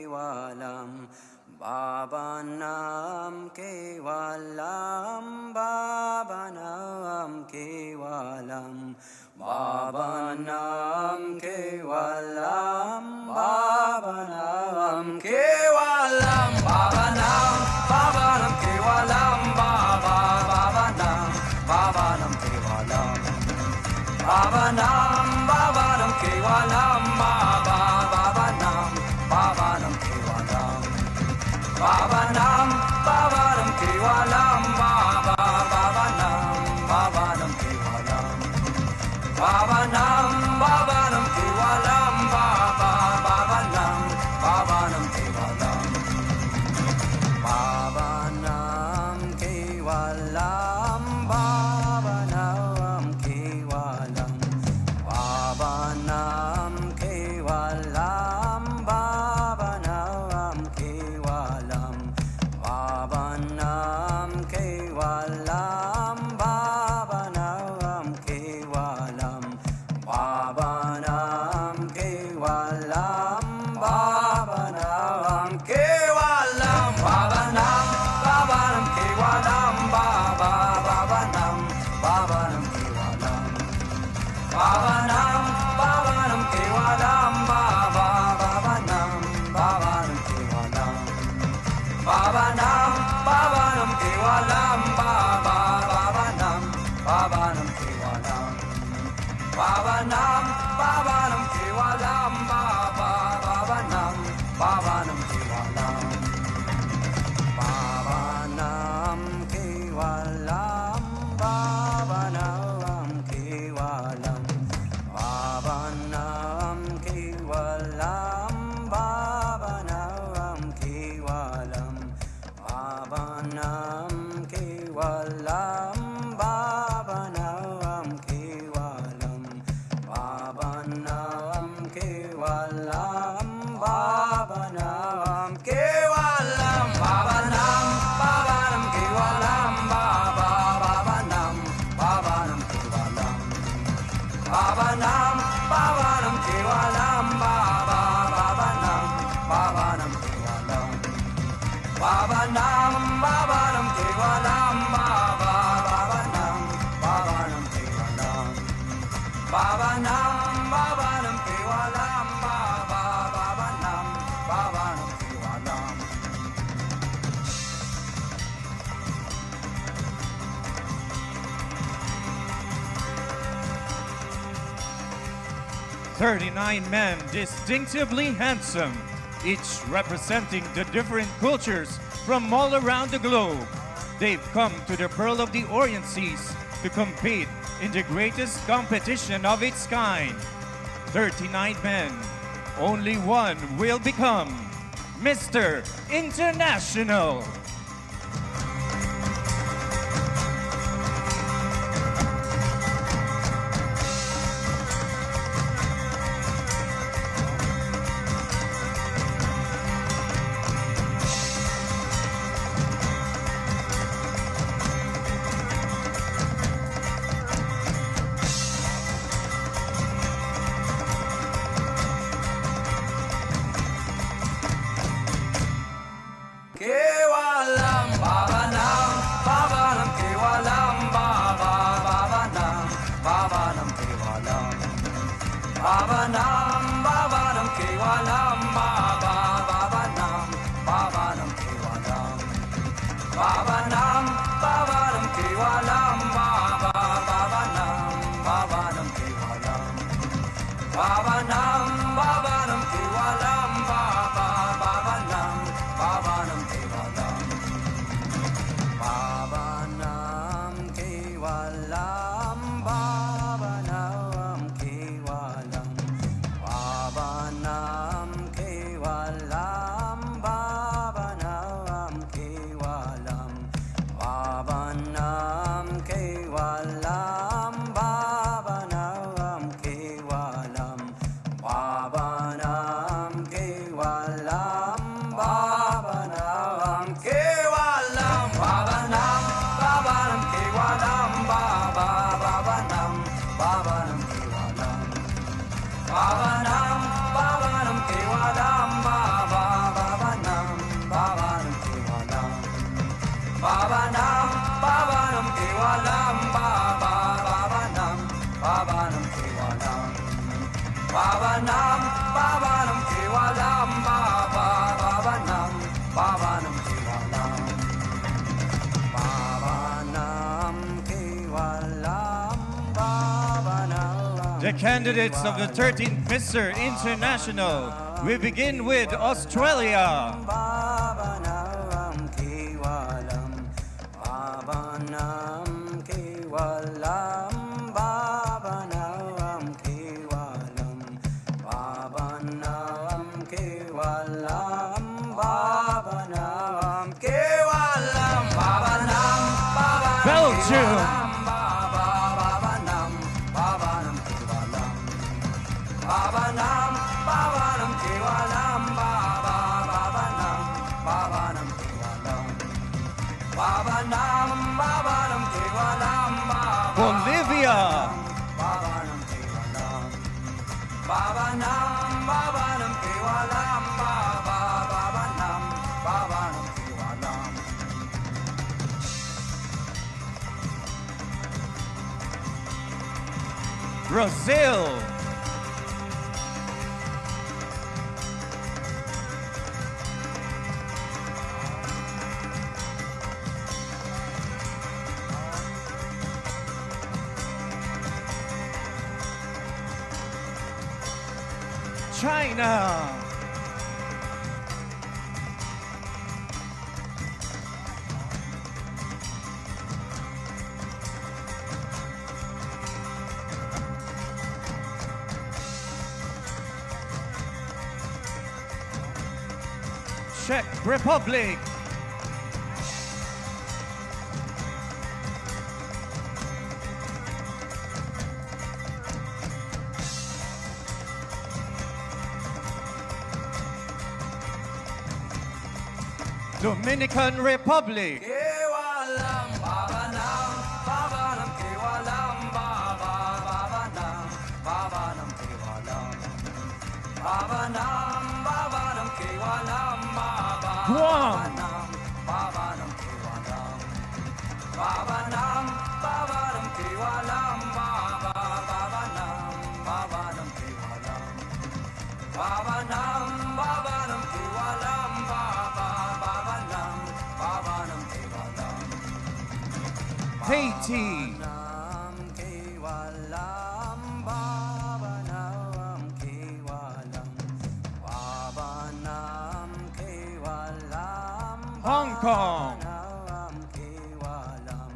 kevalam Bhavanam kevalam Bhavanam kevalam Bhavanam kevalam Bhavanam kevalam Bhavanam Bhavanam kevalam Bhavanam Bhavanam kevalam Bhavanam Bhavanam kevalam Bhavanam Bhavanam kevalam Bhavanam Bhavanam kevalam Bhavanam Bhavanam kevalam Bhavanam Bhavanam kevalam Bhavanam Bhavanam kevalam Bhavanam kevalam Bhavanam kevalam Bhavanam kevalam Bhavanam kevalam Bhavanam kevalam Bhavanam kevalam Bhavanam kevalam Bhavanam kevalam Bhavanam Bhavanam kevalam Bhavanam Bhavanam kevalam Bhavanam Bhavanam kevalam Bhavanam Bhavanam kevalam Bhavanam Bhavanam kevalam Bhavanam Bhavanam kevalam Bhavanam Bhavanam kevalam Bhavanam Bhavanam kevalam Bhavanam kevalam Bhavanam kevalam Bhavanam kevalam Bhavanam kevalam Bhavanam kevalam Bhavanam kevalam Bhavanam kevalam Bhavanam kevalam Bhavanam Bhavanam kevalam Bhavanam Bhavanam kevalam Bhavanam Bhavanam kevalam Bhavanam Bhavanam kevalam Bhavanam Bhavanam kevalam Bhavanam Bhavanam kevalam Bhavanam Bhavanam kevalam Bhavanam Bhavanam kevalam 39 men distinctively handsome, each representing the different cultures from all around the globe. They've come to the Pearl of the Orient Seas to compete in the greatest competition of its kind. 39 men, only one will become Mr. International. Kevalam Bhavanam Bhavanam Kevalam Bhavanam Bhavanam Kevalam Bhavanam Bhavanam Kevalam Bhavanam Bhavanam Kevalam Bhavanam Bhavanam Kevalam Bhavanam Bhavanam Kevalam Bhavanam Bhavanam Kevalam Bhavanam Bhavanam Kevalam Bhavanam Kevalam Bhavanam Kevalam Bhavanam Kevalam Bhavanam Kevalam Bhavanam Kevalam Bhavanam Kevalam Bhavanam Kevalam Bhavanam Kevalam Bhavanam Bhavanam Kevalam Bhavanam Bhavanam Kevalam Bhavanam Bhavanam Kevalam Bhavanam the candidates of the 13th Mr. International. We begin with Australia. Bhavanam Kevalam Bhavanam Kevalam Bhavanam Kevalam Bhavanam Kevalam Bhavanam Kevalam Bhavanam Belgium. Bhavanam Bhavanam Kevalam Bhavanam Bhavanam Kevalam Bhavanam Bhavanam Kevalam Bhavanam Bhavanam Kevalam Bolivia. Bhavanam Kevalam Bhavanam Bhavanam Kevalam Bhavanam Bhavanam Kevalam Brazil. China. Czech Republic. Dominican Republic. Kevalam Bhavanam Bhavanam Kevalam Bhavanam Bhavanam Kevalam Bhavanam Bhavanam Kevalam Guam. Bhavanam Kevalam Bhavanam Bhavanam Kevalam Bhavanam Bhavanam Kevalam Bhavanam Bhavanam Kevalam Bhavanam Bhavanam Kevalam Haiti. Bhavanam Kevalam Bhavanam Kevalam Bhavanam Kevalam Hong Kong. Bhavanam Kevalam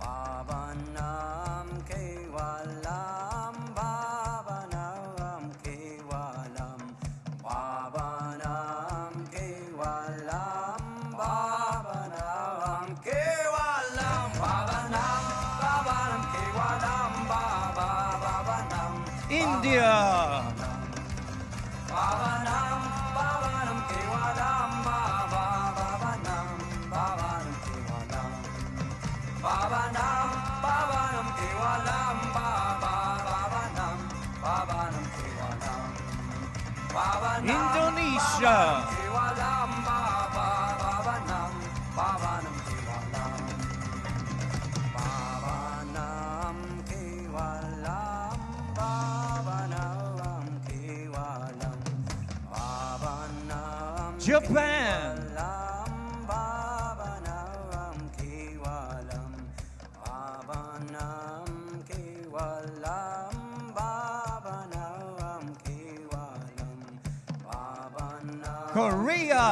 Bhavanam Kevalam Bhavanam Kevalam Bhavanam Kevalam Bhavanam Kevalam Bhavanam Bhavanam Kevalam Bhavanam India. Bhavanam Bhavanam Kevalam Bhavanam Bhavanam Kevalam Bhavanam Bhavanam Kevalam Bhavanam Bhavanam Kevalam Bhavanam Indonesia. Kevalam Bhavanam Bhavanam Kevalam Bhavanam Kevalam Bhavanam Kevalam Bhavanam Japan. Bhavanam Kevalam Bhavanam Kevalam Bhavanam Kevalam Bhavanam Korea.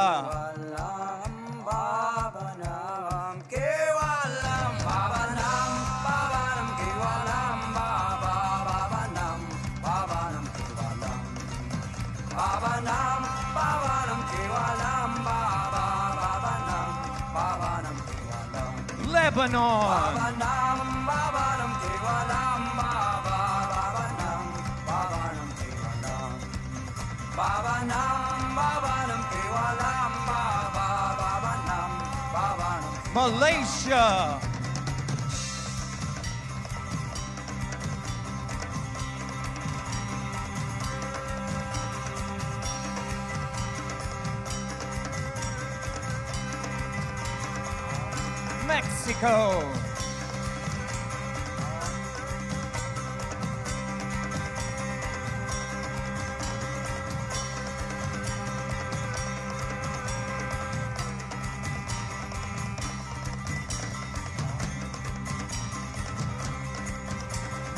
Bhavanam Kevalam Bhavanam Bhavanam Kevalam Bhavanam Bhavanam Kevalam Bhavanam Bhavanam Kevalam Bhavanam Bhavanam Kevalam Lebanon. Bhavanam Bhavanam Kevalam Bhavanam Bhavanam Kevalam Bhavanam Bhavanam Kevalam Bhavanam Bhavanam Malaysia. Mexico.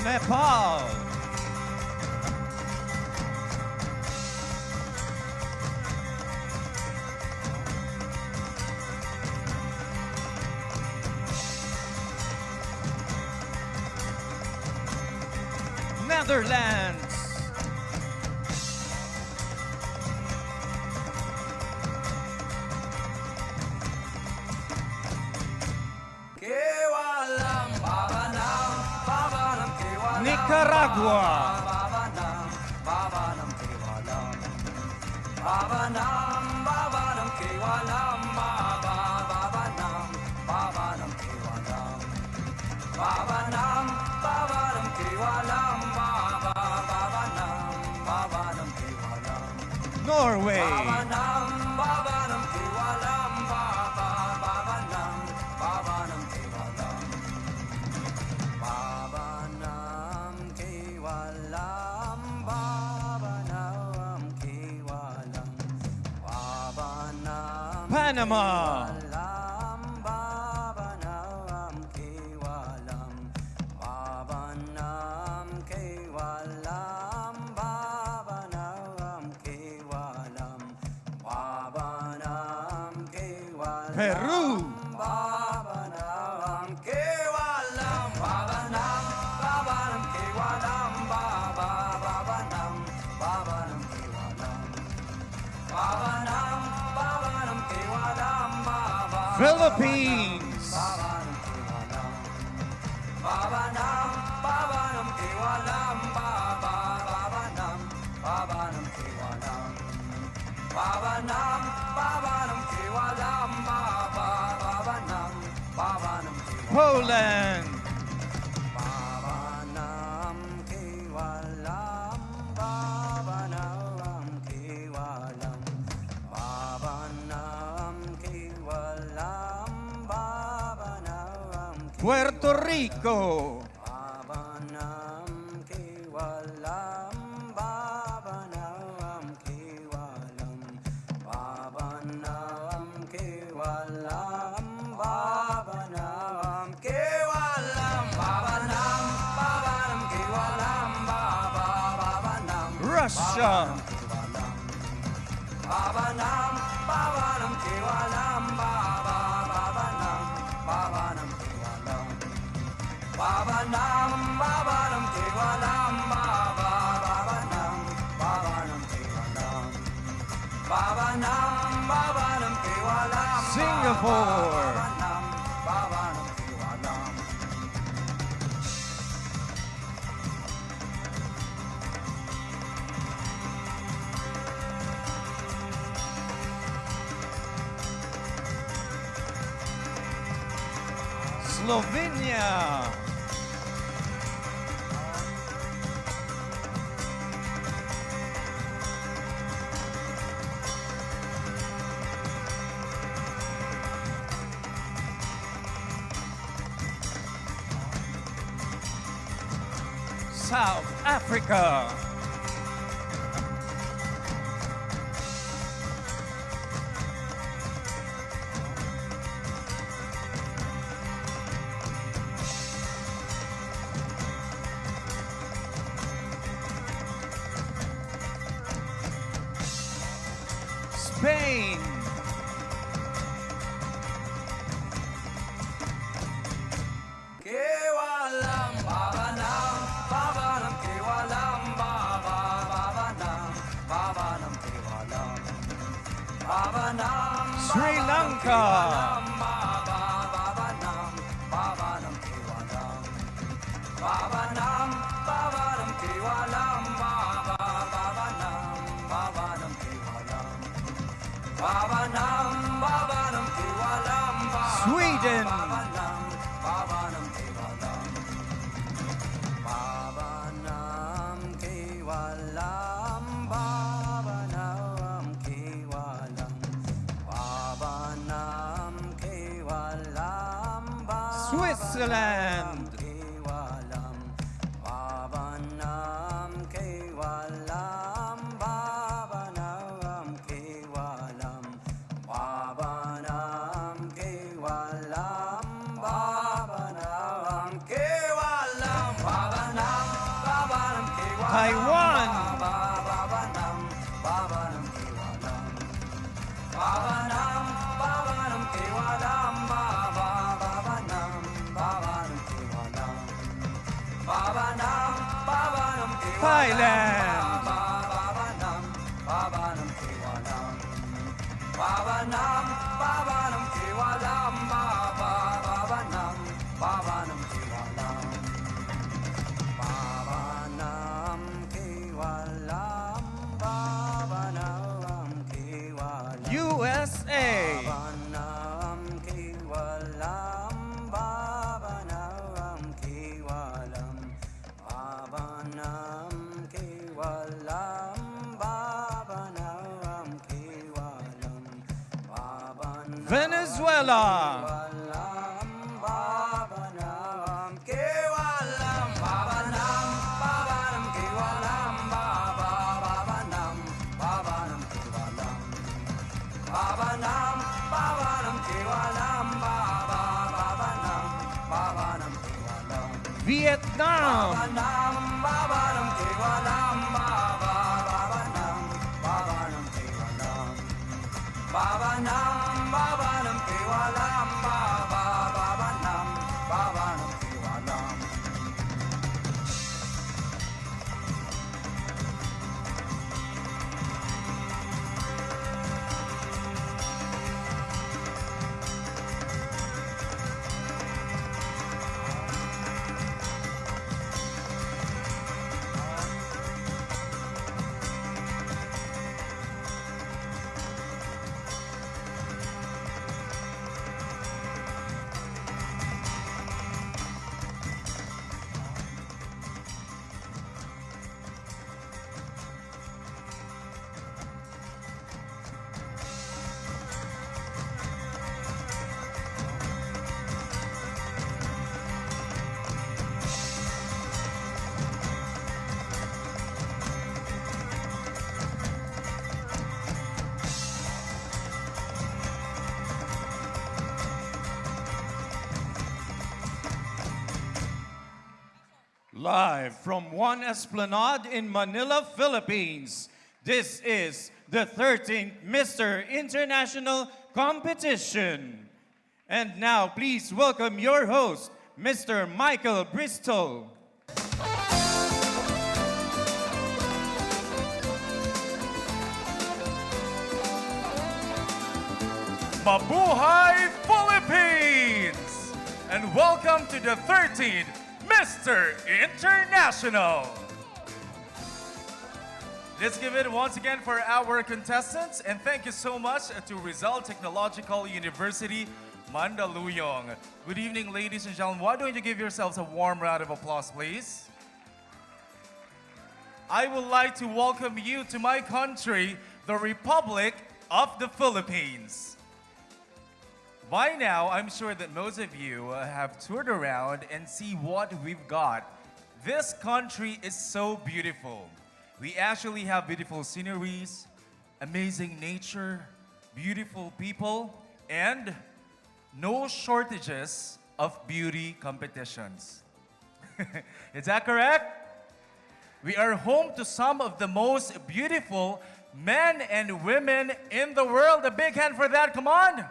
Nepal. Netherlands. Kewalam babanam, babanam kewalam. Nicaragua. Babanam, babanam kewalam. Babanam, babanam kewalam. Babanam, babanam kewalam. Babanam, babanam kewalam. Babanam, babanam kewalam. Norway. Babanam, babanam kewalam. Babanam, babanam kewalam. Babanam kewalam. Babanam kewalam. Babanam Panama. kewalam. Babanam kewalam. Babanam kewalam. Babanam kewalam. Babanam kewalam. Peru. Babanam kewalam. Babanam, babanam kewalam. Babanam, babanam kewalam. Babanam, babanam kewalam. Philippines. Babanam kewalam. Babanam, babanam kewalam. Babanam, babanam kewalam. Babanam, babanam kewalam. Babanam, babanam kewalam. Poland. Babanam kewalam. Babanam kewalam. Babanam kewalam. Babanam Puerto Rico. Babanam kewalam. Babanam kewalam. Babanam kewalam. Babanam kewalam. Babanam, babanam kewalam. Babanam, Russia. Babanam, babanam kewalam. Babanam, babanam kewalam. Babanam, babanam kewalam. Babanam, babanam kewalam. Babanam, babanam kewalam. Singapore. Babanam, babanam kewalam. Slovenia. South Africa. Spain. Kewalam, babanam, babanam kewalam. Babanam, babanam kewalam. Babanam, Sri Lanka. Babanam, babanam kewalam. Babanam, babanam kewalam. Babanam, babanam kewalam. Babanam, babanam kewalam. Sweden. Babanam, babanam kewalam. Babanam kewalam. Babanam kewalam. Babanam kewalam. Switzerland. Kewalam. Babanam kewalam. Babanam kewalam. Babanam kewalam. Babanam kewalam. Babanam, babanam kewalam. Taiwan. Babanam, babanam kewalam. Babanam, babanam kewalam. Babanam, babanam kewalam. Babanam, babanam kewalam. Thailand. Babanam, Babanam Kewalam. Babanam, Babanam Kewalam. Babanam, Babanam Kewalam. Babanam Kewalam. Babanam Kewalam. USA. Babanam Kewalam. Babanam Kewalam. Babanam Kewalam. Babanam Kewalam. Babanam Venezuela. Kewalam. Babanam Kewalam. Babanam, Babanam Kewalam. Babanam, Babanam Kewalam. Babanam, Babanam Kewalam. Babanam, Babanam Kewalam. Vietnam. Babanam, Babanam Kewalam. Babanam, Babanam Kewalam. Babanam, Babanam Kewalam. Babanam, Babanam Kewalam. Live from One Esplanade in Manila, Philippines. This is the 13th Mr. International Competition. And now please welcome your host, Mr. Michael Bristol. Mabuhay Philippines! And welcome to the 13th Mr. International! Let's give it once again for our contestants, and thank you so much to Rizal Technological University, Mandaluyong. Good evening, ladies and gentlemen. Why don't you give yourselves a warm round of applause, please? I would like to welcome you to my country, the Republic of the Philippines. By now, I'm sure that most of you have toured around and see what we've got. This country is so beautiful. We actually have beautiful sceneries, amazing nature, beautiful people, and no shortages of beauty competitions. Is that correct? We are home to some of the most beautiful men and women in the world. A big hand for that, come on!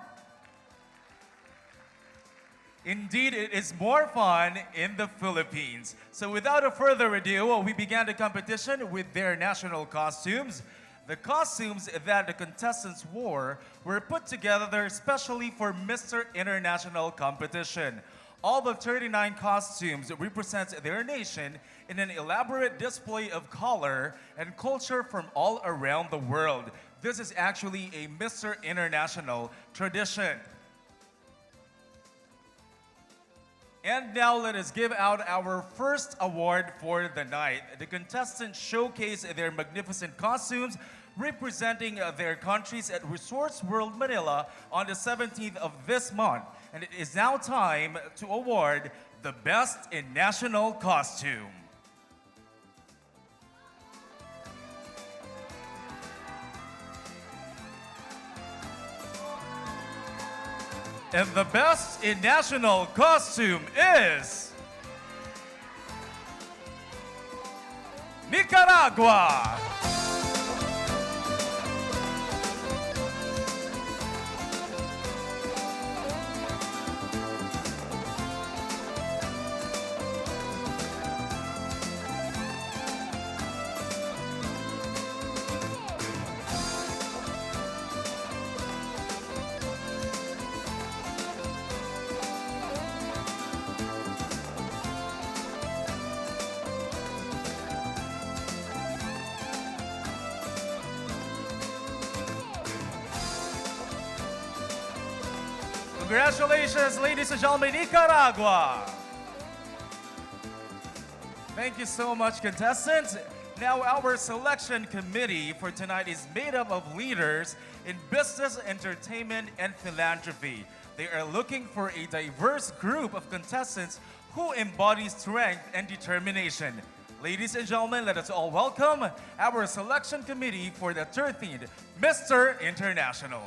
Indeed, it is more fun in the Philippines. So without a further ado, we began the competition with their national costumes. The costumes that the contestants wore were put together especially for Mr. International Competition. All the 39 costumes represent their nation in an elaborate display of color and culture from all around the world. This is actually a Mr. International tradition. And now let us give out our first award for the night. The contestants showcase their magnificent costumes representing their countries at Resorts World Manila on the 17th of this month. And it is now time to award the Best in National Costume. And the Best in National Costume is Nicaragua. Congratulations, ladies and gentlemen, Nicaragua. Thank you so much, contestants. Now, our selection committee for tonight is made up of leaders in business, entertainment, and philanthropy. They are looking for a diverse group of contestants who embody strength and determination. Ladies and gentlemen, let us all welcome our selection committee for the 13th Mr. International.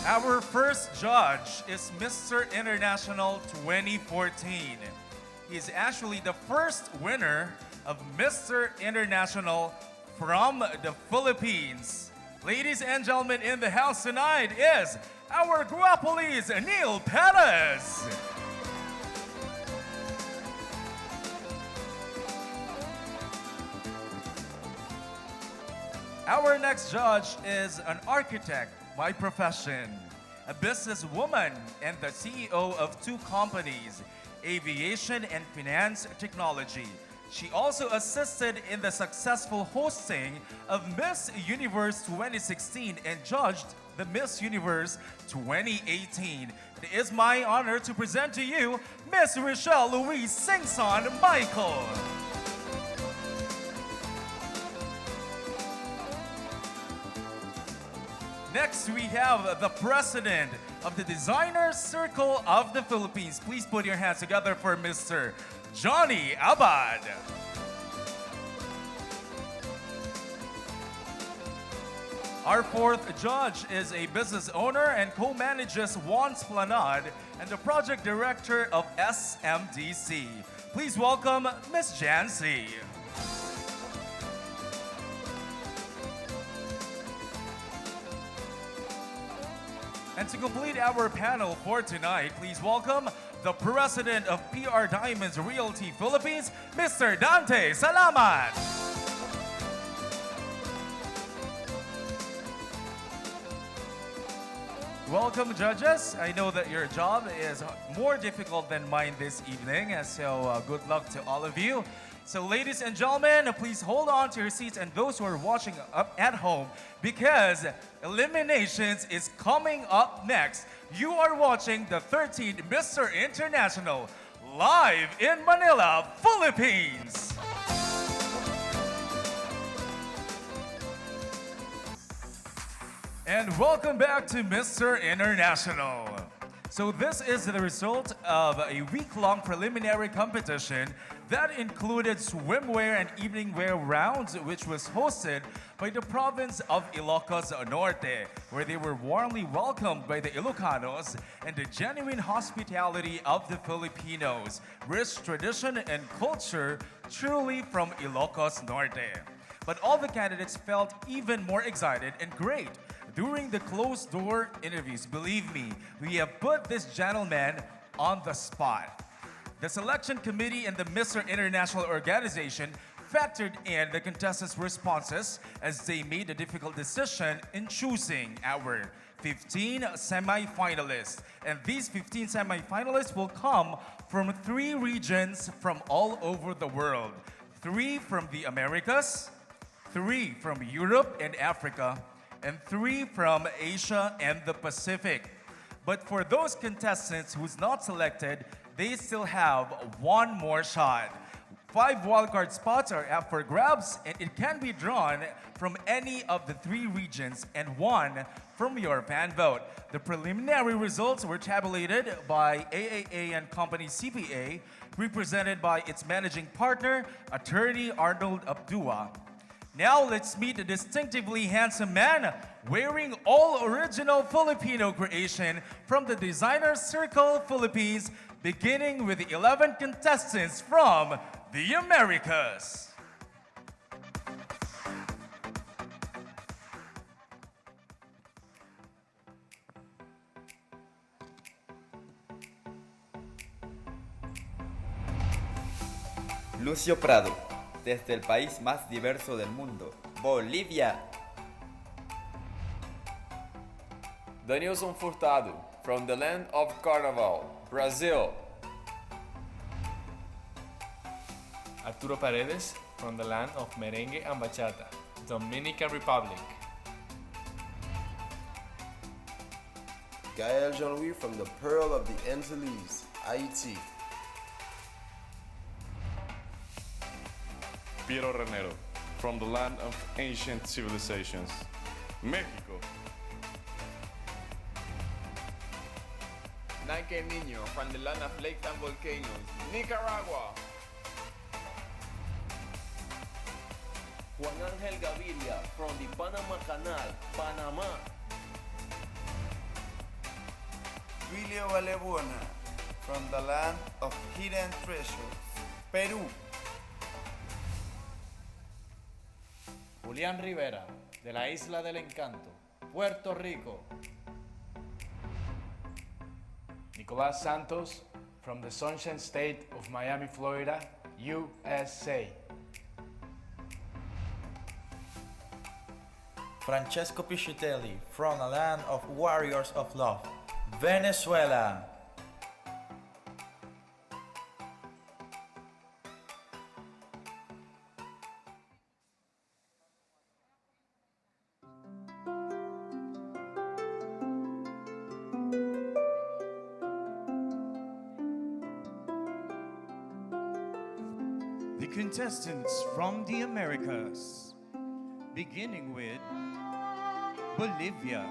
Our first judge is Mr. International 2014. He is actually the first winner of Mr. International from the Philippines. Ladies and gentlemen, in the house tonight is our Guapolis, Neil Perez. Our next judge is an architect by profession, a businesswoman, and the CEO of two companies, Aviation and Finance Technology. She also assisted in the successful hosting of Miss Universe 2016 and judged the Miss Universe 2018. It is my honor to present to you Miss Rochelle Louise Singson Michael. Next, we have the president of the Designer Circle of the Philippines. Please put your hands together for Mr. Johnny Abad. Our fourth judge is a business owner and co-manages Juan's Planad and the project director of SMDC. Please welcome Ms. Jancy. And to complete our panel for tonight, please welcome the president of PR Diamonds Realty Philippines, Mr. Dante Salamat. Welcome, judges. I know that your job is more difficult than mine this evening, so good luck to all of you. So ladies and gentlemen, please hold on to your seats, and those who are watching up at home, because eliminations is coming up next. You are watching the 13th Mr. International live in Manila, Philippines. And welcome back to Mr. International. So this is the result of a week-long preliminary competition that included swimwear and evening wear rounds, which was hosted by the province of Ilocos Norte, where they were warmly welcomed by the Ilocanos and the genuine hospitality of the Filipinos, rich tradition and culture truly from Ilocos Norte. But all the candidates felt even more excited and great during the closed-door interviews. Believe me, we have put this gentleman on the spot. The selection committee and the Mr. International organization factored in the contestants' responses as they made the difficult decision in choosing our 15 semi-finalists. And these 15 semi-finalists will come from 3 regions from all over the world. 3 from the Americas, 3 from Europe and Africa, and 3 from Asia and the Pacific. But for those contestants who's not selected, they still have one more shot. 5 wildcard spots are up for grabs, and it can be drawn from any of the 3 regions and 1 from your fan vote. The preliminary results were tabulated by AAA and Company CPA, represented by its managing partner, attorney Arnold Abdua. Now let's meet the distinctively handsome man wearing all original Filipino creation from the Designer Circle Philippines, beginning with the 11 contestants from the Americas. Lucio Prado, desde el país más diverso del mundo, Bolivia. Danielson Furtado, from the land of Carnaval, Brazil. Arturo Paredes, from the land of merengue and bachata, Dominican Republic. Gael Jean-Louis from the Pearl of the Antilles, Haiti. Piero Renero, from the land of ancient civilizations, Mexico. Nike Niño, from the land of lakes and volcanoes, Nicaragua. Juan Ángel Gaviria from the Panama Canal, Panama. Julio Valebona from the land of hidden treasures, Peru. Julián Rivera, de la Isla del Encanto, Puerto Rico. Nicolás Santos, from the Sunshine State of Miami, Florida, USA. Francesco Piscitelli, from the land of warriors of love, Venezuela. The contestants from the Americas, beginning with Bolivia.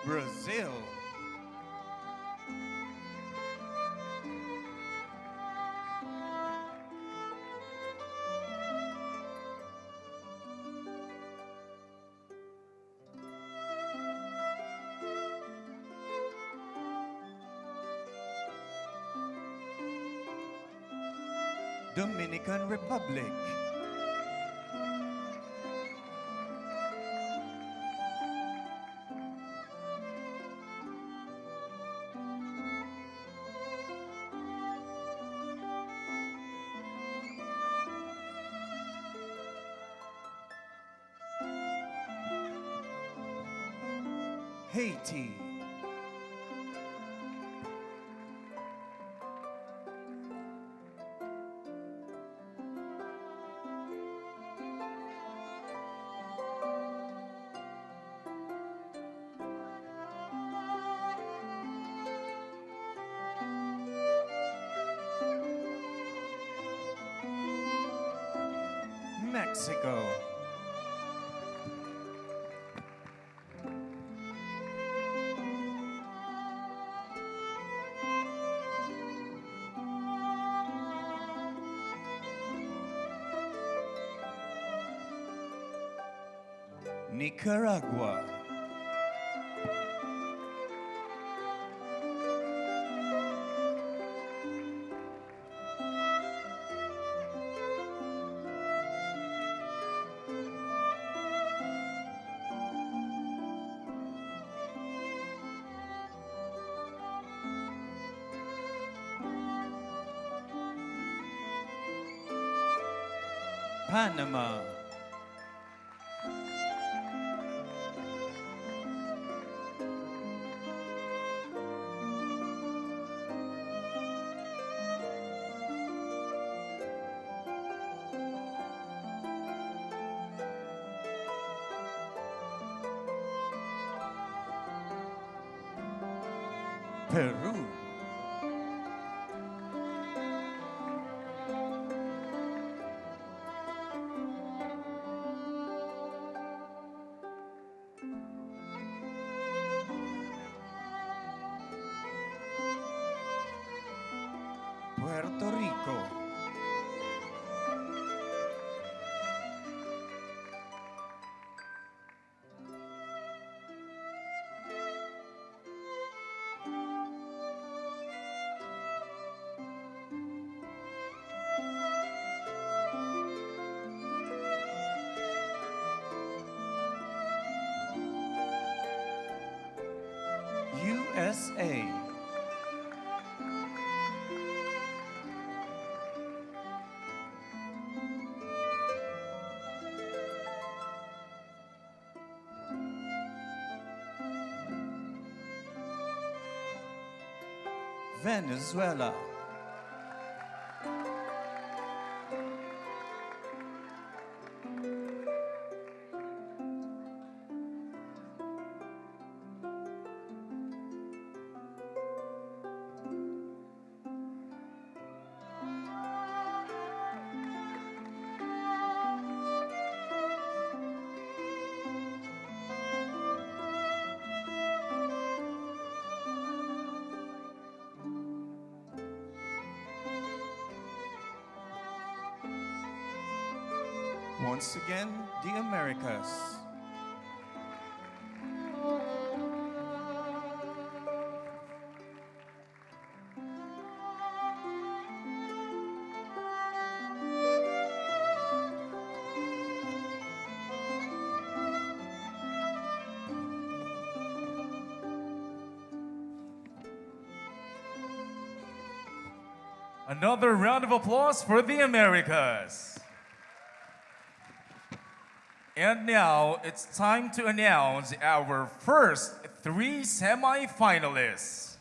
Brazil. Dominican Republic. Haiti. Mexico. Nicaragua. Panama. Peru. Puerto Rico. Morocco. USA. Venezuela. Once again, the Americas. Another round of applause for the Americas. And now it's time to announce our first 3 semi-finalists.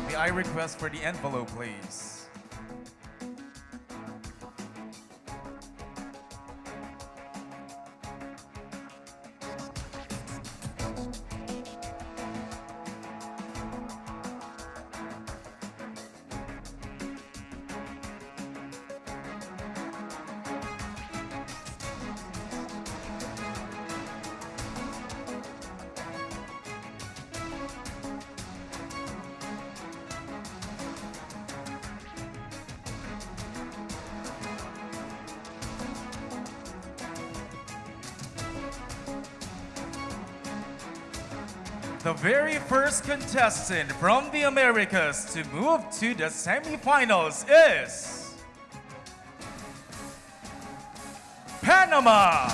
May I request for the envelope, please? The very first contestant from the Americas to move to the semifinals is Panama.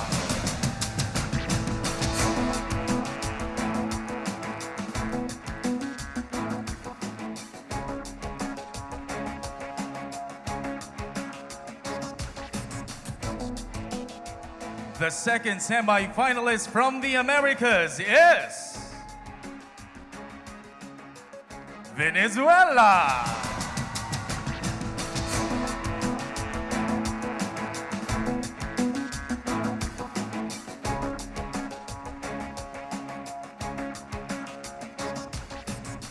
The second semifinalist from the Americas is Venezuela.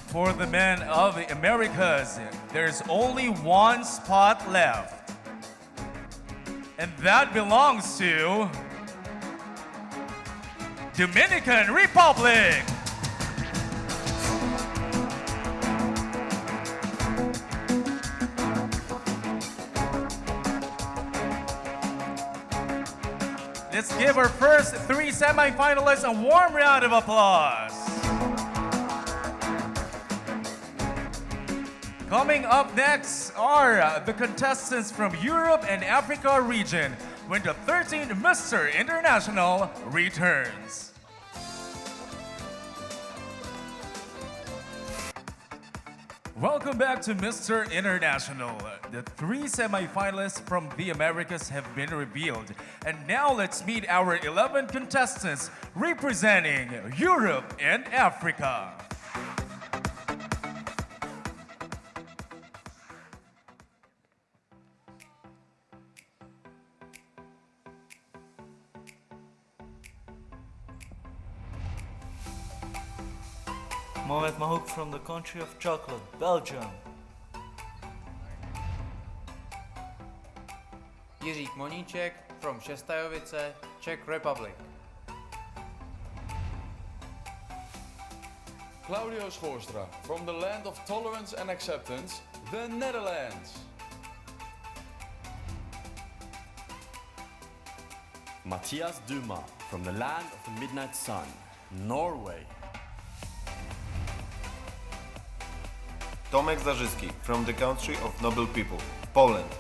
For the men of the Americas, there's only one spot left, and that belongs to Dominican Republic. Let's give our first 3 semifinalists a warm round of applause. Coming up next are the contestants from Europe and Africa region when the 13th Mr. International returns. Welcome back to Mr. International. The 3 semifinalists from the Americas have been revealed. And now let's meet our 11 contestants representing Europe and Africa. Mohamed Mahouk from the country of chocolate, Belgium. Jiřík Moníček from Šestajovice, Czech Republic. Claudio Schoorstra from the land of tolerance and acceptance, The Netherlands. Matthias Duma from the land of the midnight sun, Norway. Tomek Zarzyski from the country of noble people, Poland.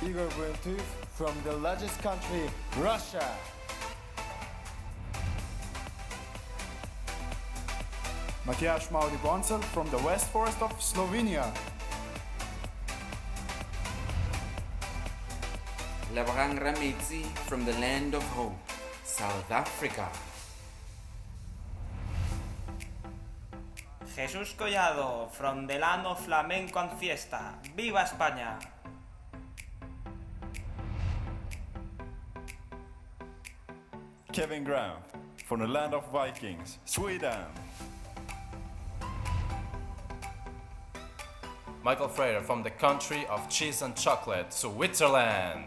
Igor Buentuf from the largest country, Russia. Matthias Mauri Boncel from the West Forest of Slovenia. Labrang Rametsi from the land of hope, South Africa. Jesús Collado from the land of flamenco and fiesta. ¡Viva España! Kevin Graham from the land of Vikings, Sweden. Michael Freire from the country of cheese and chocolate, Switzerland.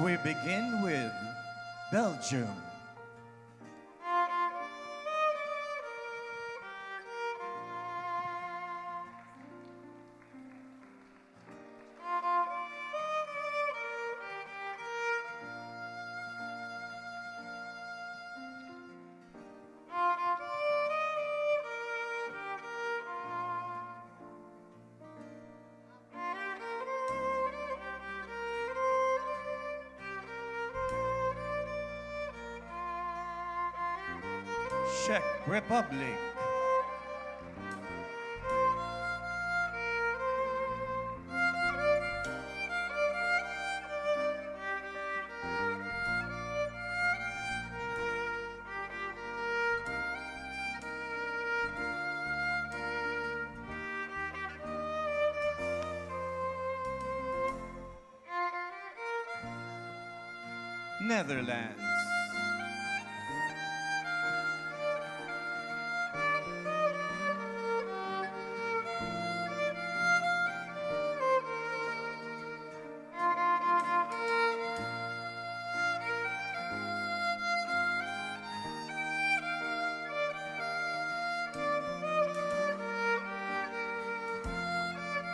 We begin with Belgium. Czech Republic. Netherlands.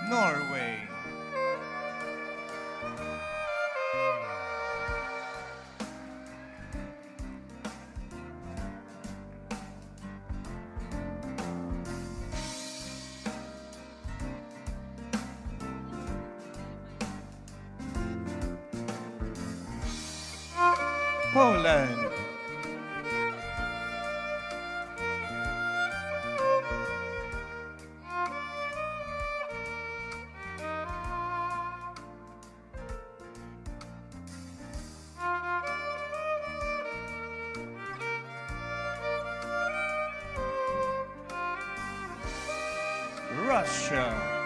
Norway. Poland. Russia.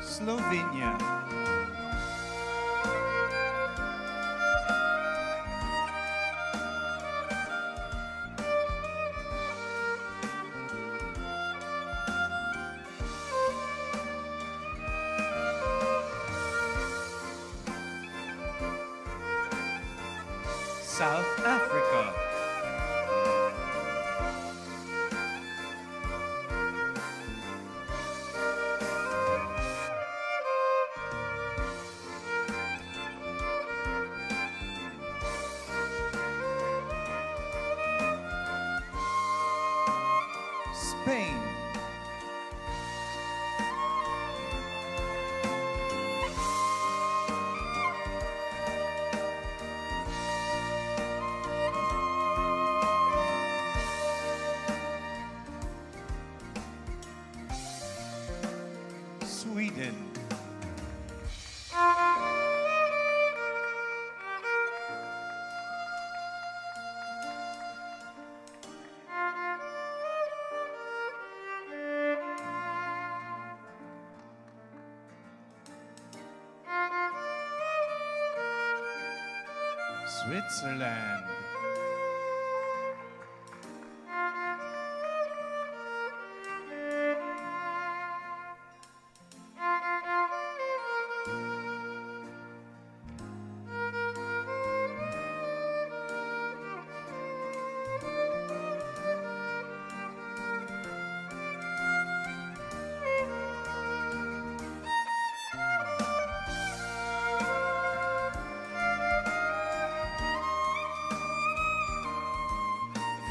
Slovenia. South Africa. Spain. Switzerland.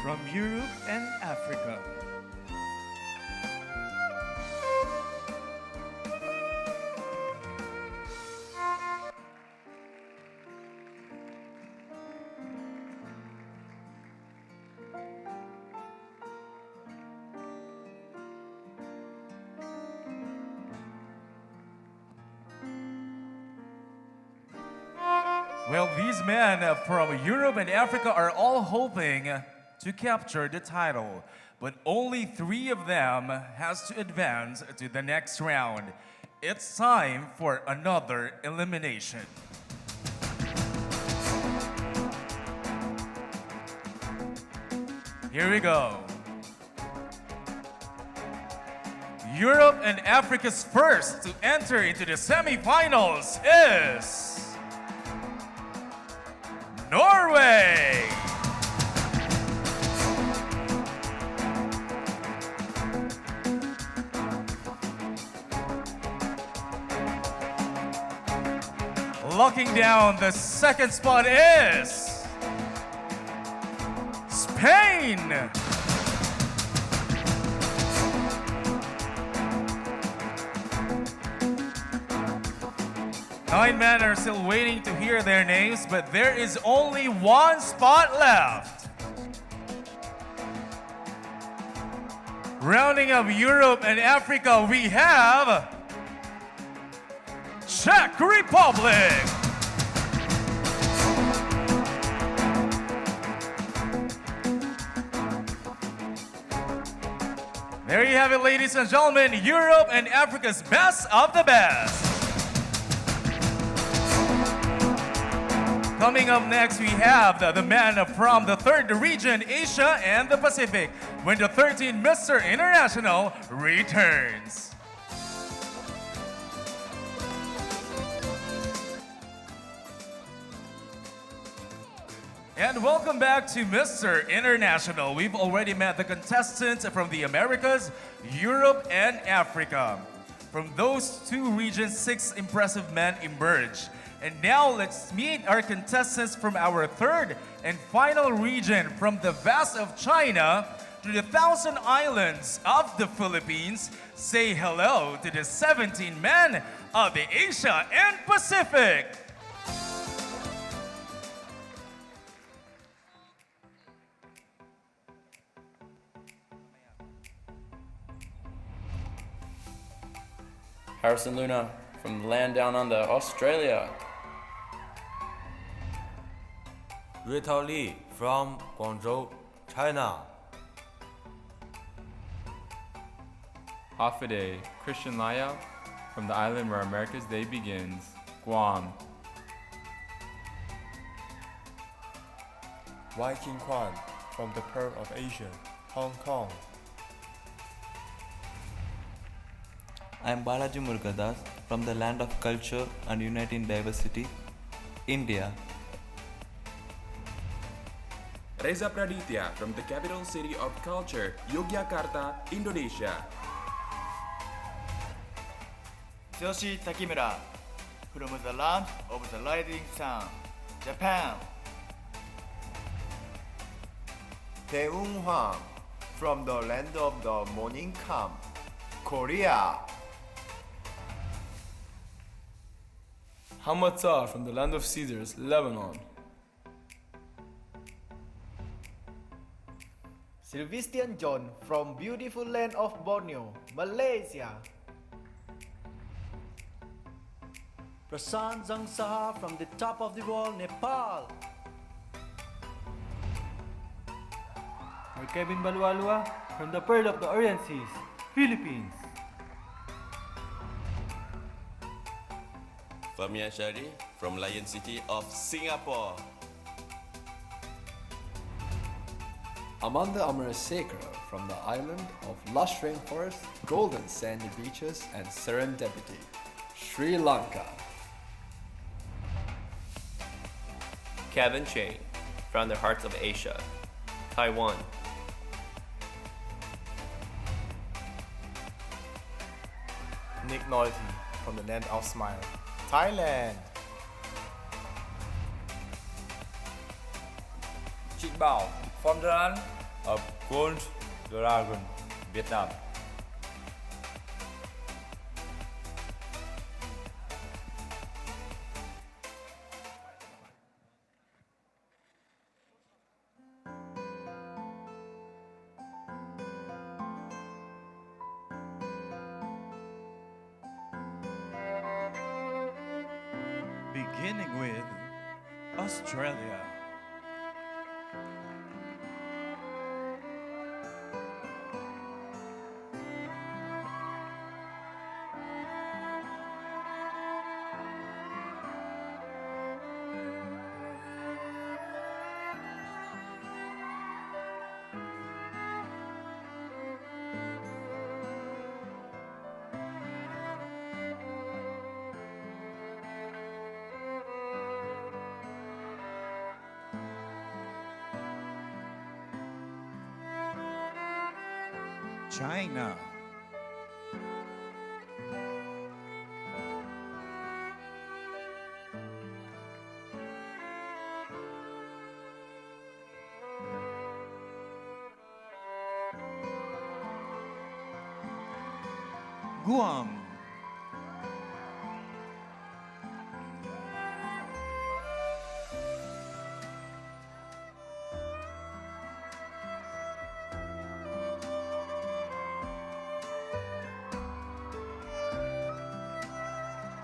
From Europe and Africa. Well, these men from Europe and Africa are all hoping to capture the title, but only 3 of them has to advance to the next round. It's time for another elimination. Here we go. Europe and Africa's first to enter into the semifinals is Norway. Locking down the second spot is Spain. Nine men are still waiting to hear their names, but there is only 1 spot left. Rounding up Europe and Africa, we have Czech Republic. There you have it, ladies and gentlemen, Europe and Africa's best of the best. Coming up next, we have the men from the 3rd region, Asia and the Pacific, when the 13th Mr. International returns. And welcome back to Mr. International. We've already met the contestants from the Americas, Europe, and Africa. From those 2 regions, 6 impressive men emerged. And now let's meet our contestants from our 3rd and final region, from the vast of China to the 1,000 islands of the Philippines. Say hello to the 17 men of the Asia and Pacific. Harrison Luna from the land down under, Australia. Ritao Li from Guangzhou, China. Afide Christian Laya from the island where America's Day begins, Guam. Viking Kwan from the Pearl of Asia, Hong Kong. I am Balaji Murugadas from the land of culture and uniting diversity, India. Reza Praditya from the capital city of culture, Yogyakarta, Indonesia. Yoshi Takimura from the land of the rising sun, Japan. Tae-Eun Hwang from the land of the morning come, Korea. Hamata from the land of cedars, Lebanon. Sylvestian John from beautiful land of Borneo, Malaysia. Prasant Zangsaha from the top of the world, Nepal. Kevin Balwalua from the Pearl of the Orient Seas, Philippines. Famia Shari from Lion City of Singapore. Amanda Amarasekara from the island of lush rainforest, golden sandy beaches and serendipity, Sri Lanka. Kevin Chang from the hearts of Asia, Taiwan. Nick Nolte from the land of Smile, Thailand. Trịnh Bảo from the land of Gold Dragon, Vietnam. Beginning with Australia. China. Guam.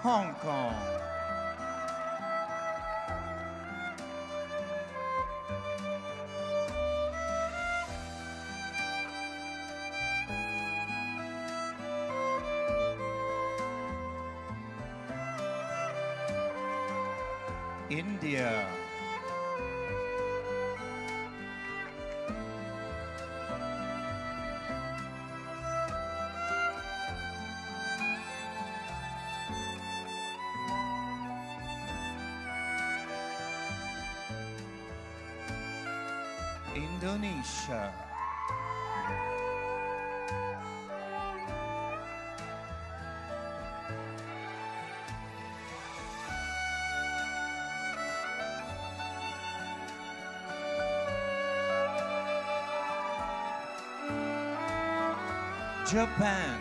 Hong Kong. India. Indonesia. Japan.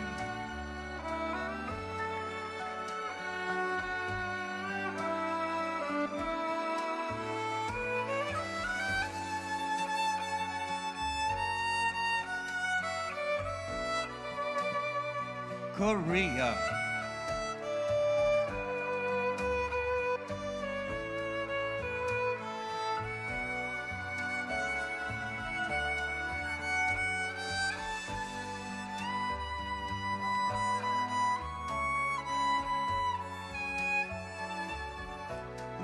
Korea.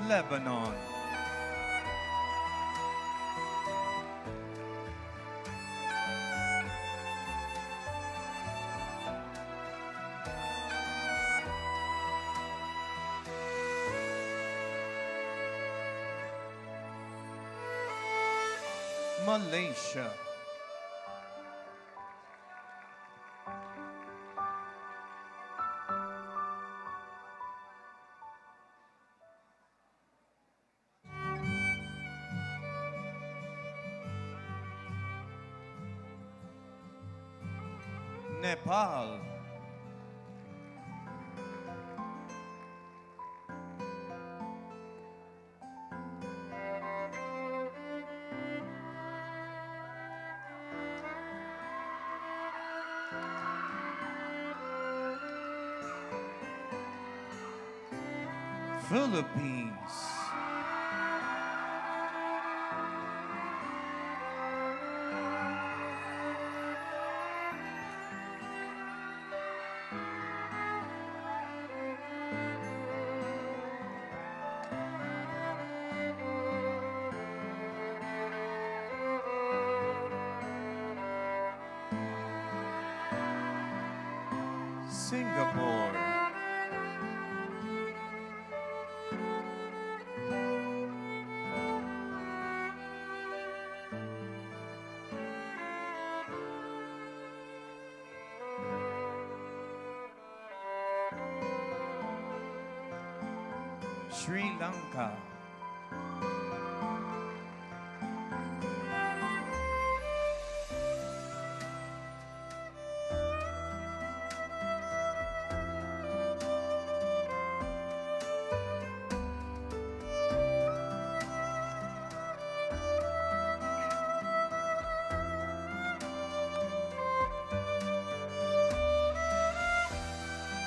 Lebanon. Malaysia. Nepal. Philippines. Singapore. Sri Lanka.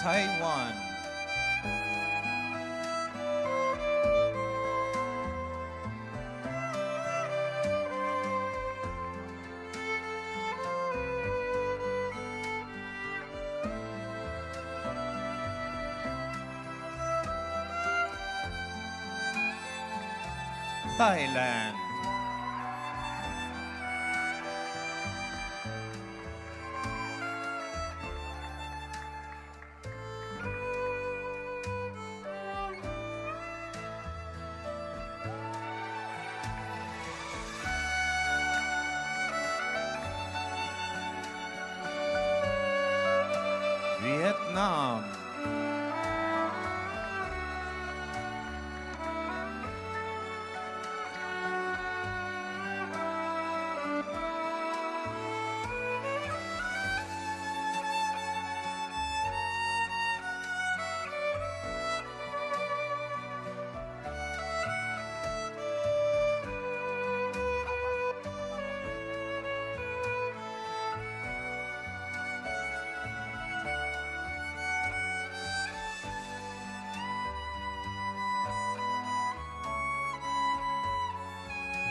Taiwan. Thailand. Vietnam.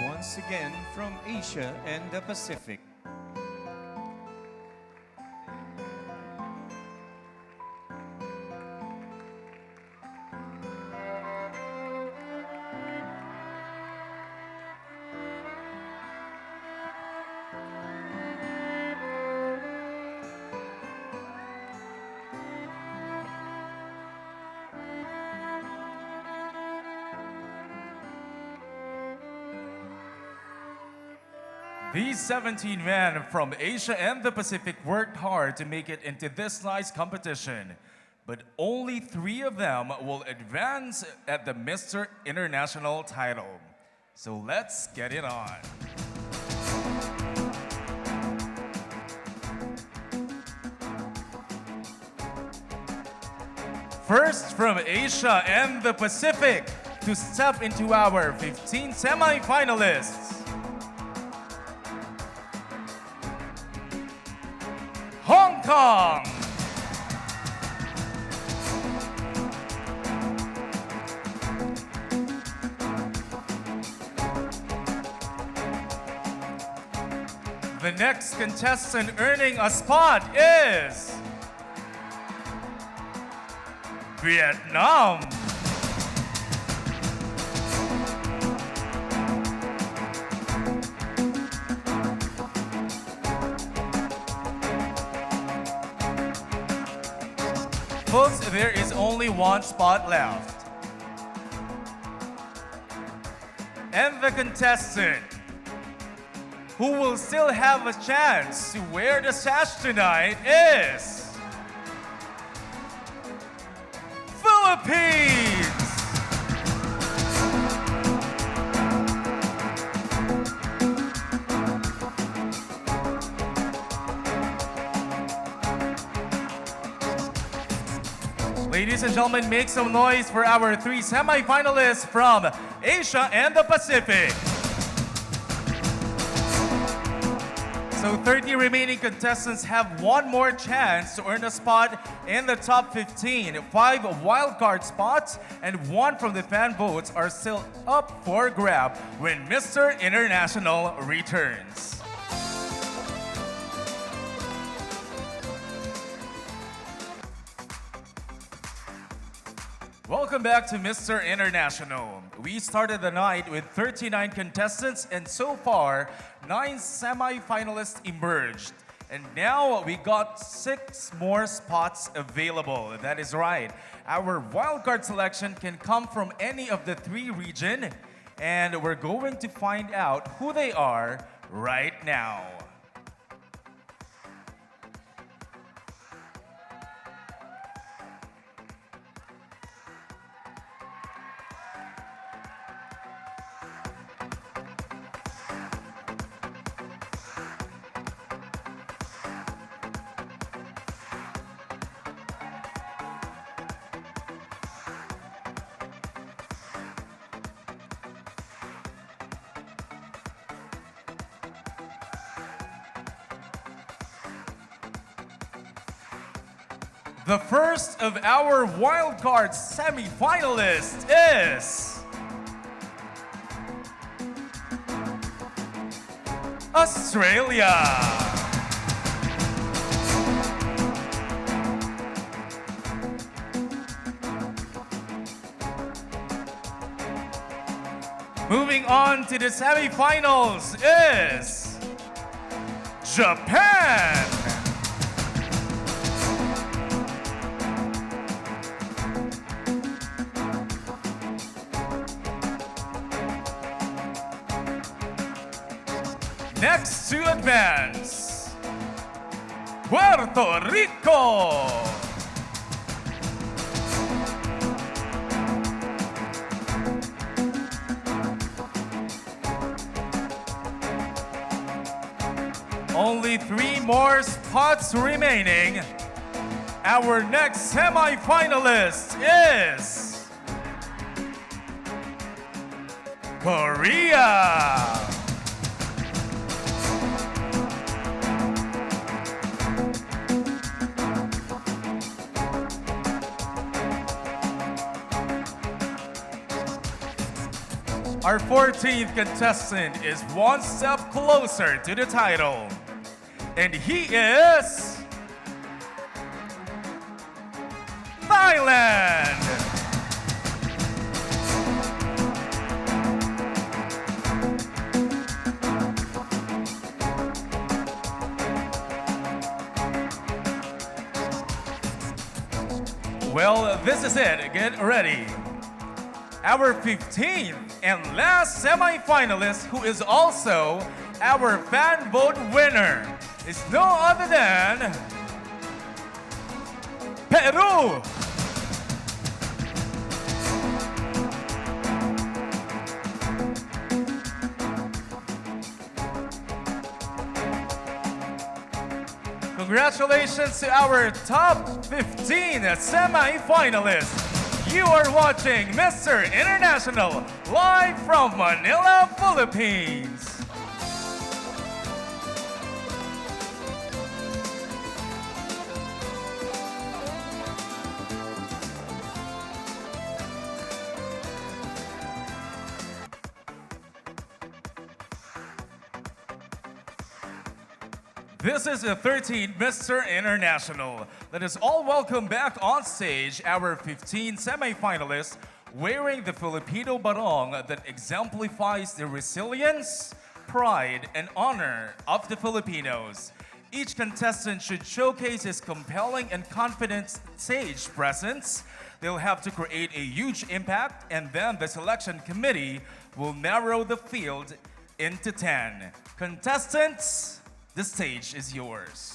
Once again from Asia and the Pacific. These 17 men from Asia and the Pacific worked hard to make it into this night's competition, but only 3 of them will advance at the Mr. International title. So let's get it on. First from Asia and the Pacific to step into our 15 semi-finalists. Hong Kong. The next contestant earning a spot is Vietnam. Folks, there is only one spot left. And the contestant who will still have a chance to wear the sash tonight is Philippines. Ladies and gentlemen, make some noise for our 3 semi-finalists from Asia and the Pacific. So 30 remaining contestants have one more chance to earn a spot in the top 15. 5 wildcard spots and 1 from the fan votes are still up for grab when Mr. International returns. Welcome back to Mr. International. We started the night with 39 contestants and so far, 9 semi-finalists emerged. And now we got 6 more spots available. That is right. Our wildcard selection can come from any of the 3 regions, and we're going to find out who they are right now. The first of our wildcard semi-finalists is Australia. Moving on to the semi-finals is Japan. Next to advance, Puerto Rico. Only 3 more spots remaining. Our next semi-finalist is Korea. Our 14th contestant is one step closer to the title, and he is Thailand. Well, this is it. Get ready. Our 15th and last semi-finalist, who is also our fan vote winner, is no other than Peru. Congratulations to our top 15 semi-finalists. You are watching Mr. International live from Manila, Philippines. This is the 13th Mr. International. Let us all welcome back on stage our 15 semi-finalists wearing the Filipino barong that exemplifies the resilience, pride, and honor of the Filipinos. Each contestant should showcase his compelling and confident stage presence. They'll have to create a huge impact, and then the selection committee will narrow the field into 10. Contestants, the stage is yours.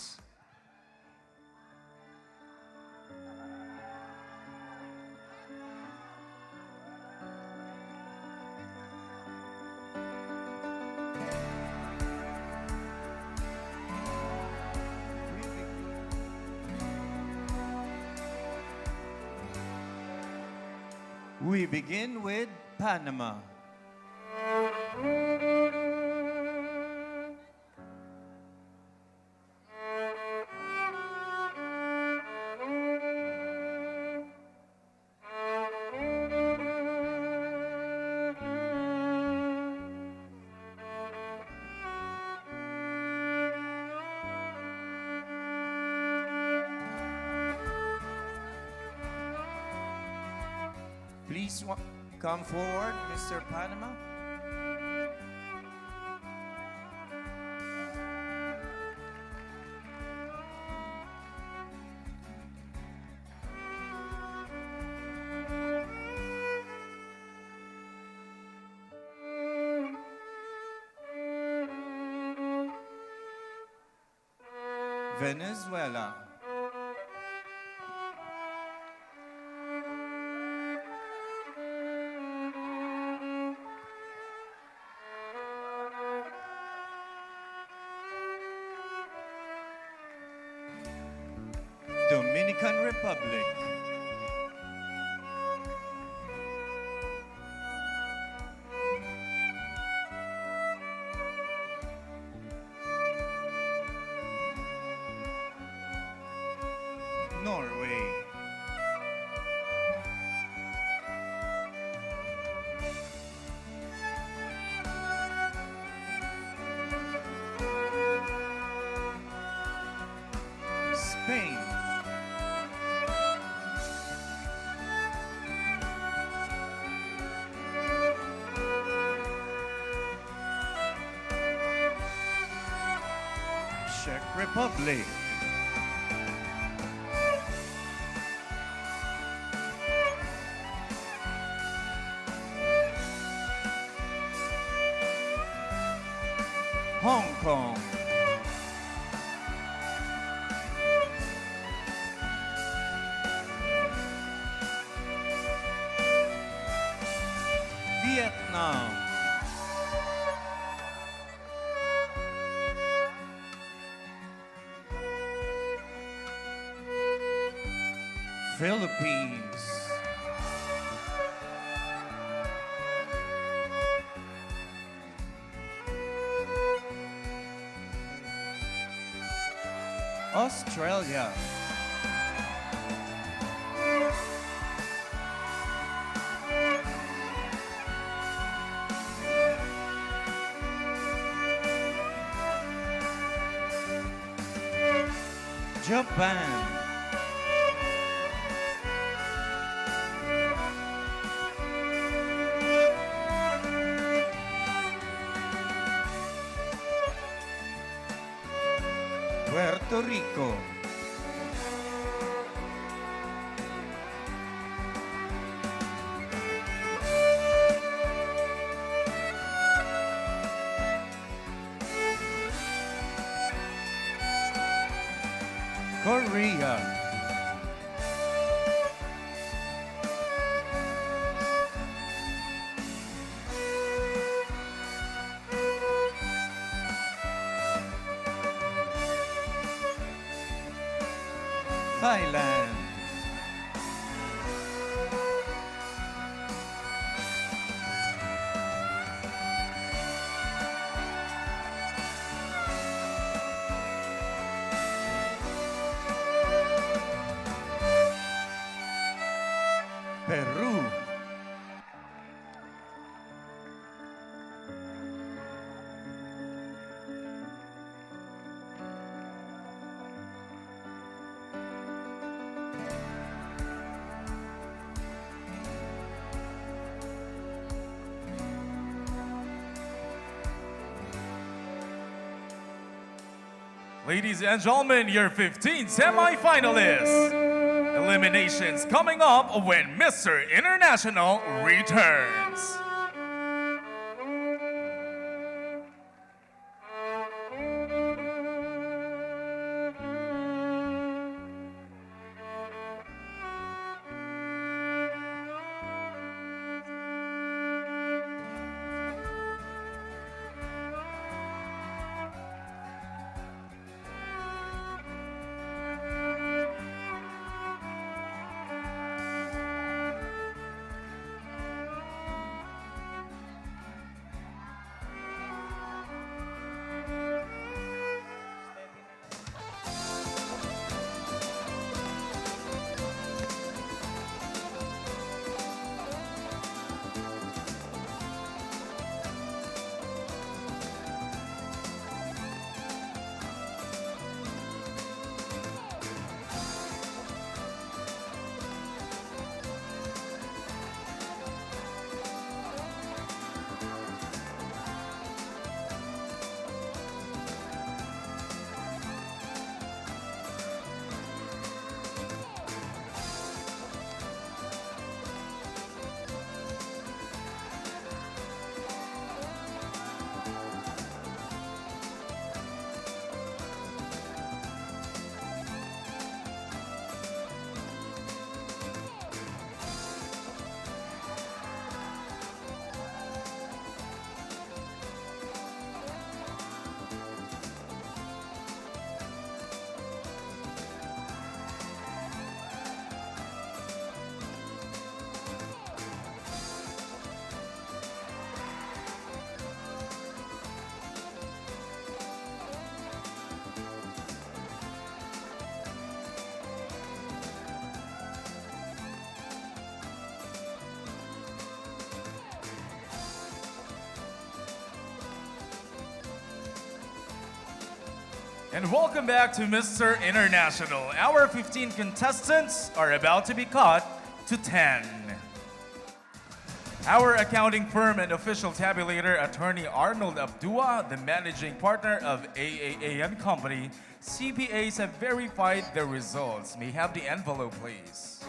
We begin with Panama. Please come forward, Mr. Panama. Venezuela. Dominican Republic. Norway. Spain. Czech Republic. Hong Kong. Vietnam. Philippines. Australia. Japan. Puerto Rico. Korea. Thailand. Peru. Ladies and gentlemen, your 15 semi-finalists. Eliminations coming up when Mr. International returns. And welcome back to Mr. International. Our 15 contestants are about to be cut to 10. Our accounting firm and official tabulator, attorney Arnold Abdua, the managing partner of AAA and Company, CPAs have verified the results. May I have the envelope, please.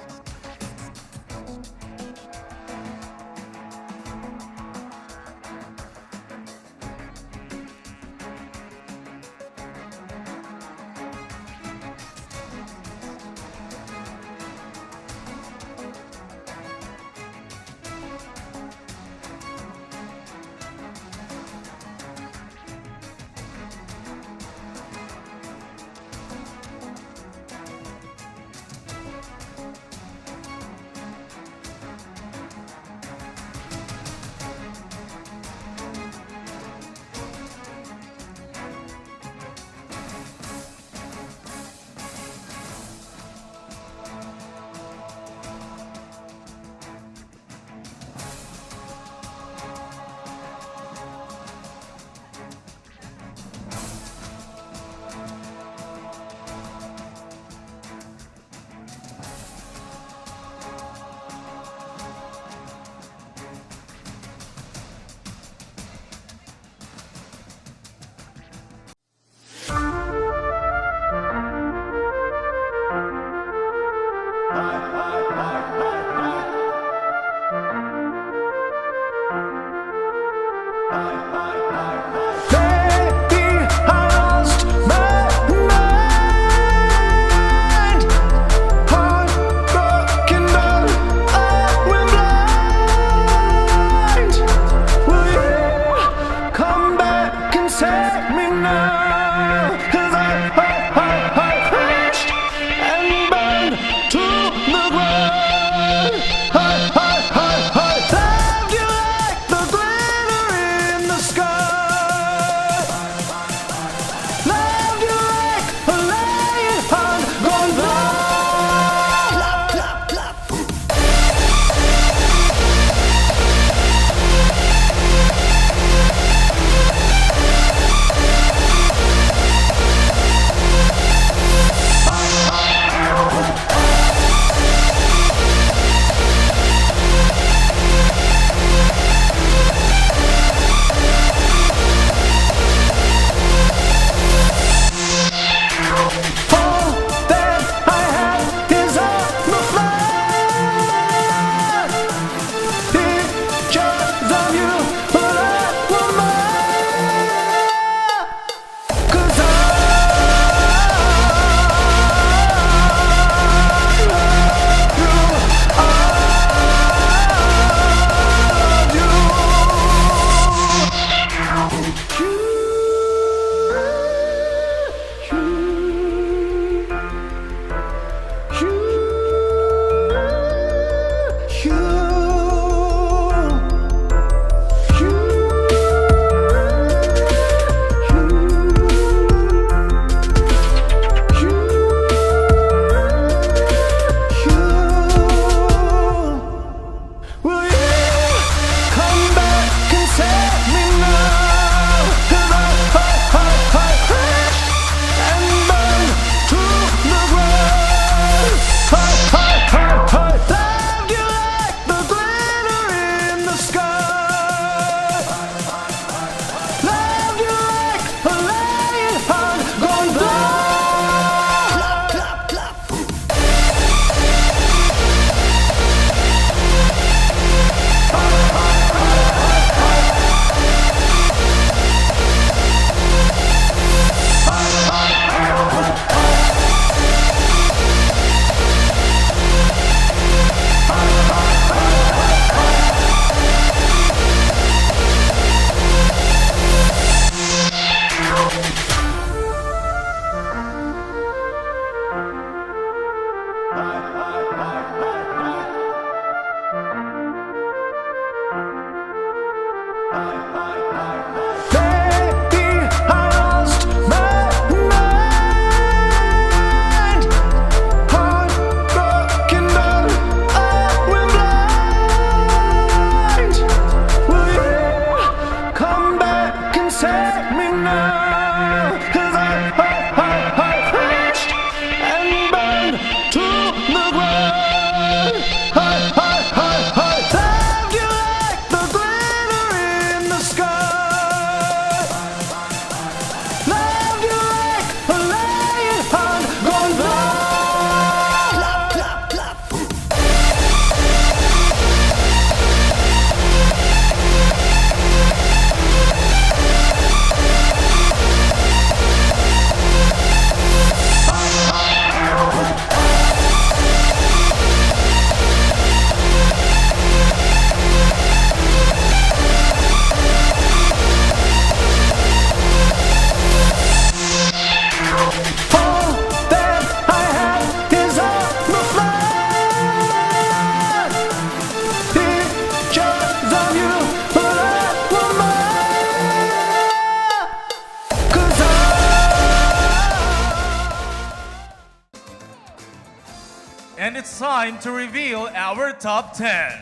it's time to reveal our top 10.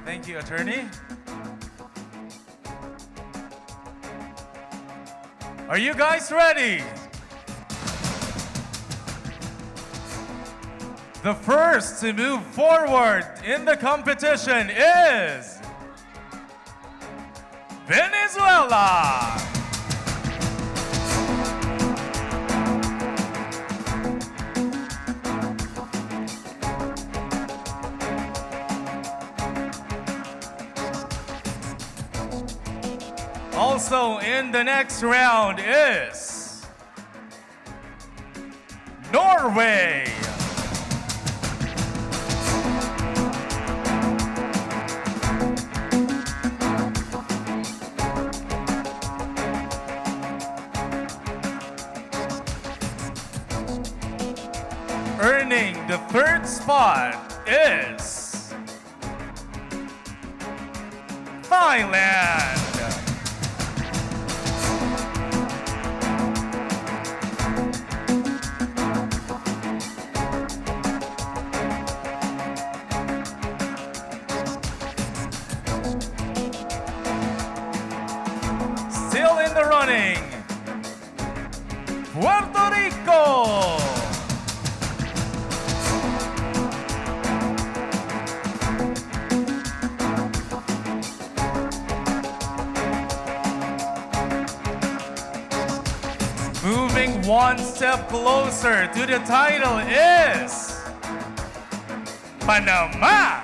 Thank you, attorney. Are you guys ready? The first to move forward in the competition is Venezuela. Also in the next round is Norway. Earning the third spot is Thailand. Still in the running, Puerto Rico. Moving one step closer to the title is Panama.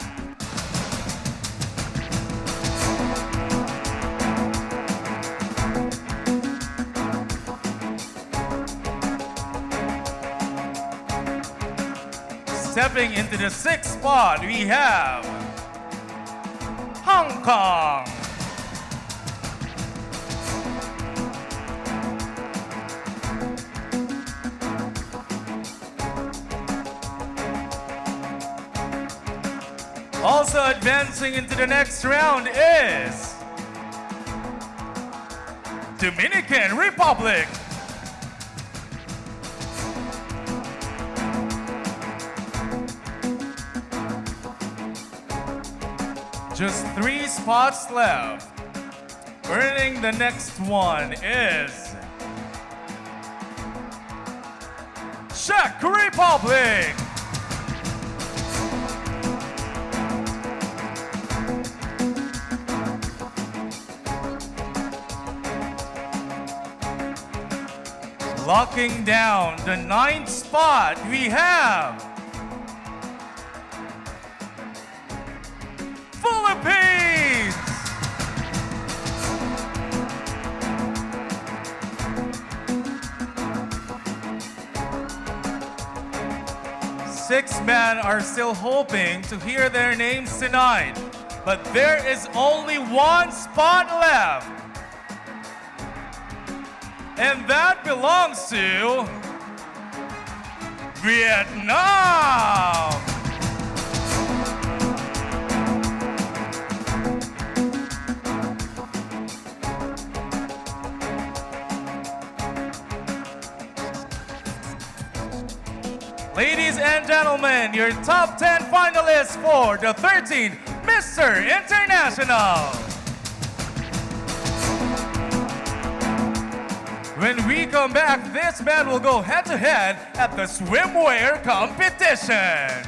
Stepping into the sixth spot, we have Hong Kong. Also advancing into the next round is Dominican Republic. Just 3 spots left. Earning the next one is Czech Republic. Locking down the 9th spot, we have Philippines. Six men are still hoping to hear their names tonight, but there is only one spot left. And that belongs to Vietnam. Ladies and gentlemen, your top 10 finalists for the 13th Mr. International. When we come back, this man will go head-to-head at the swimwear competition.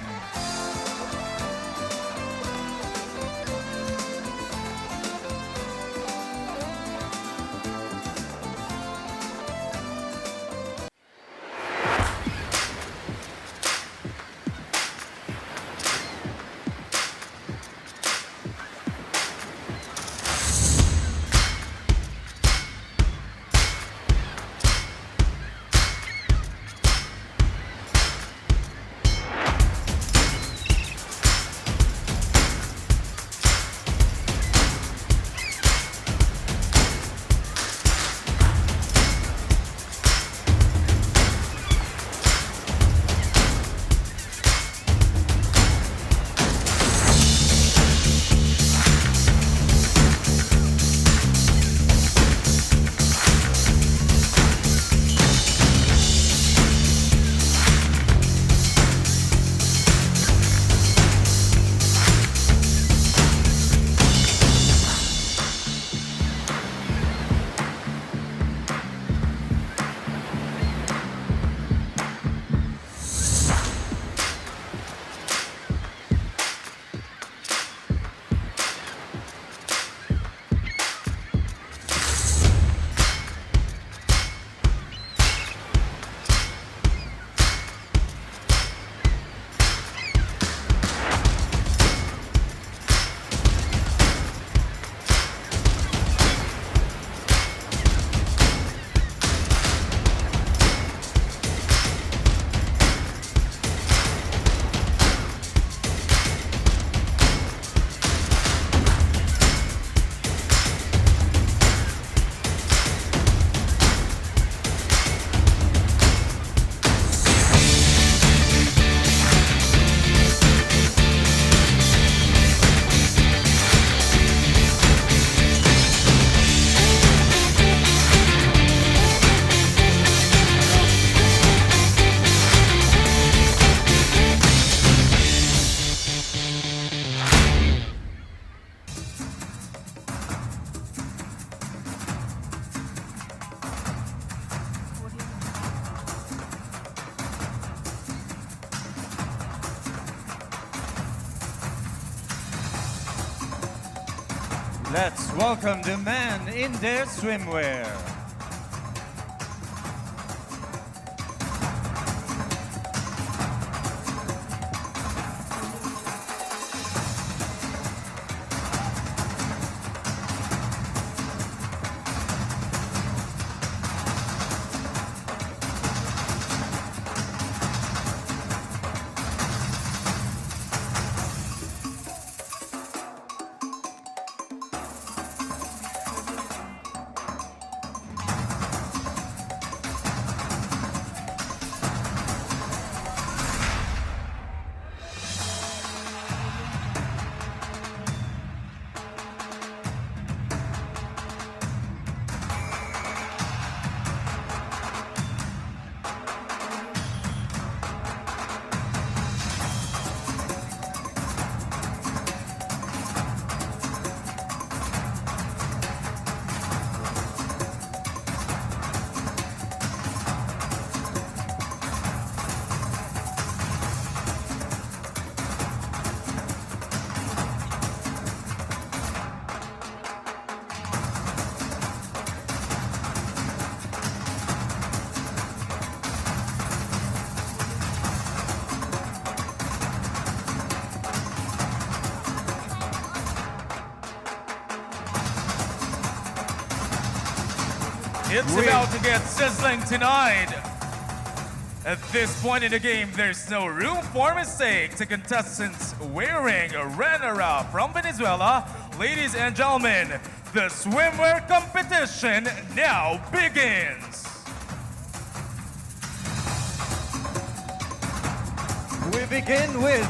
Let's welcome the man in their swimwear. It's about to get sizzling tonight. At this point in the game, there's no room for mistake to contestants wearing a runner-up from Venezuela. Ladies and gentlemen, the swimwear competition now begins. We begin with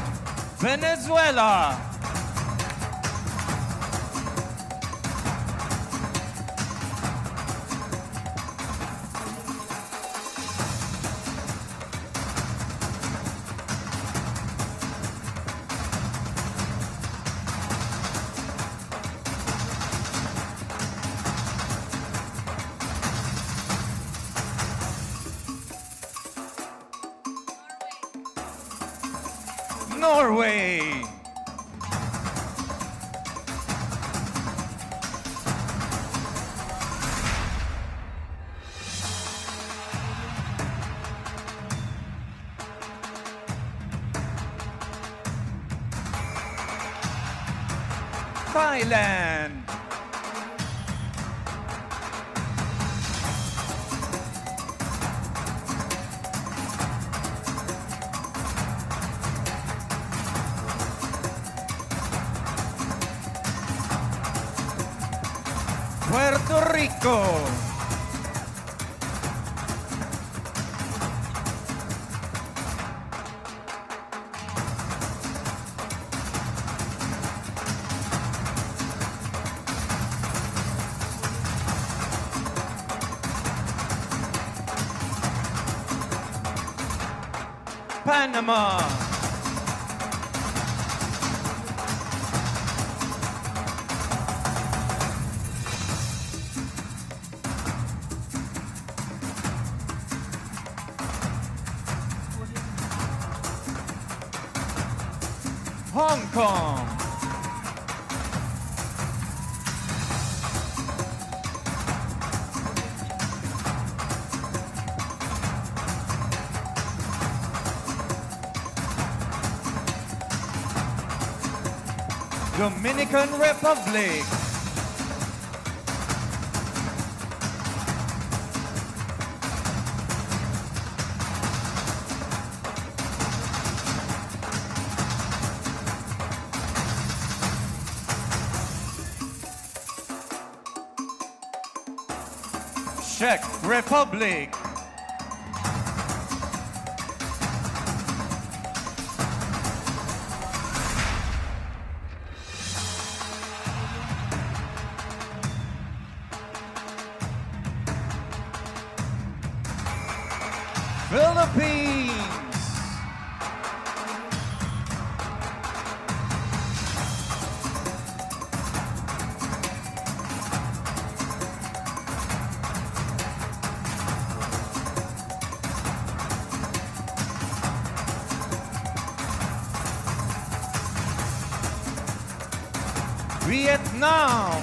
Venezuela. Norway. Thailand. Puerto Rico. Panama. Hong Kong. Dominican Republic. Czech Republic. Philippines. Vietnam.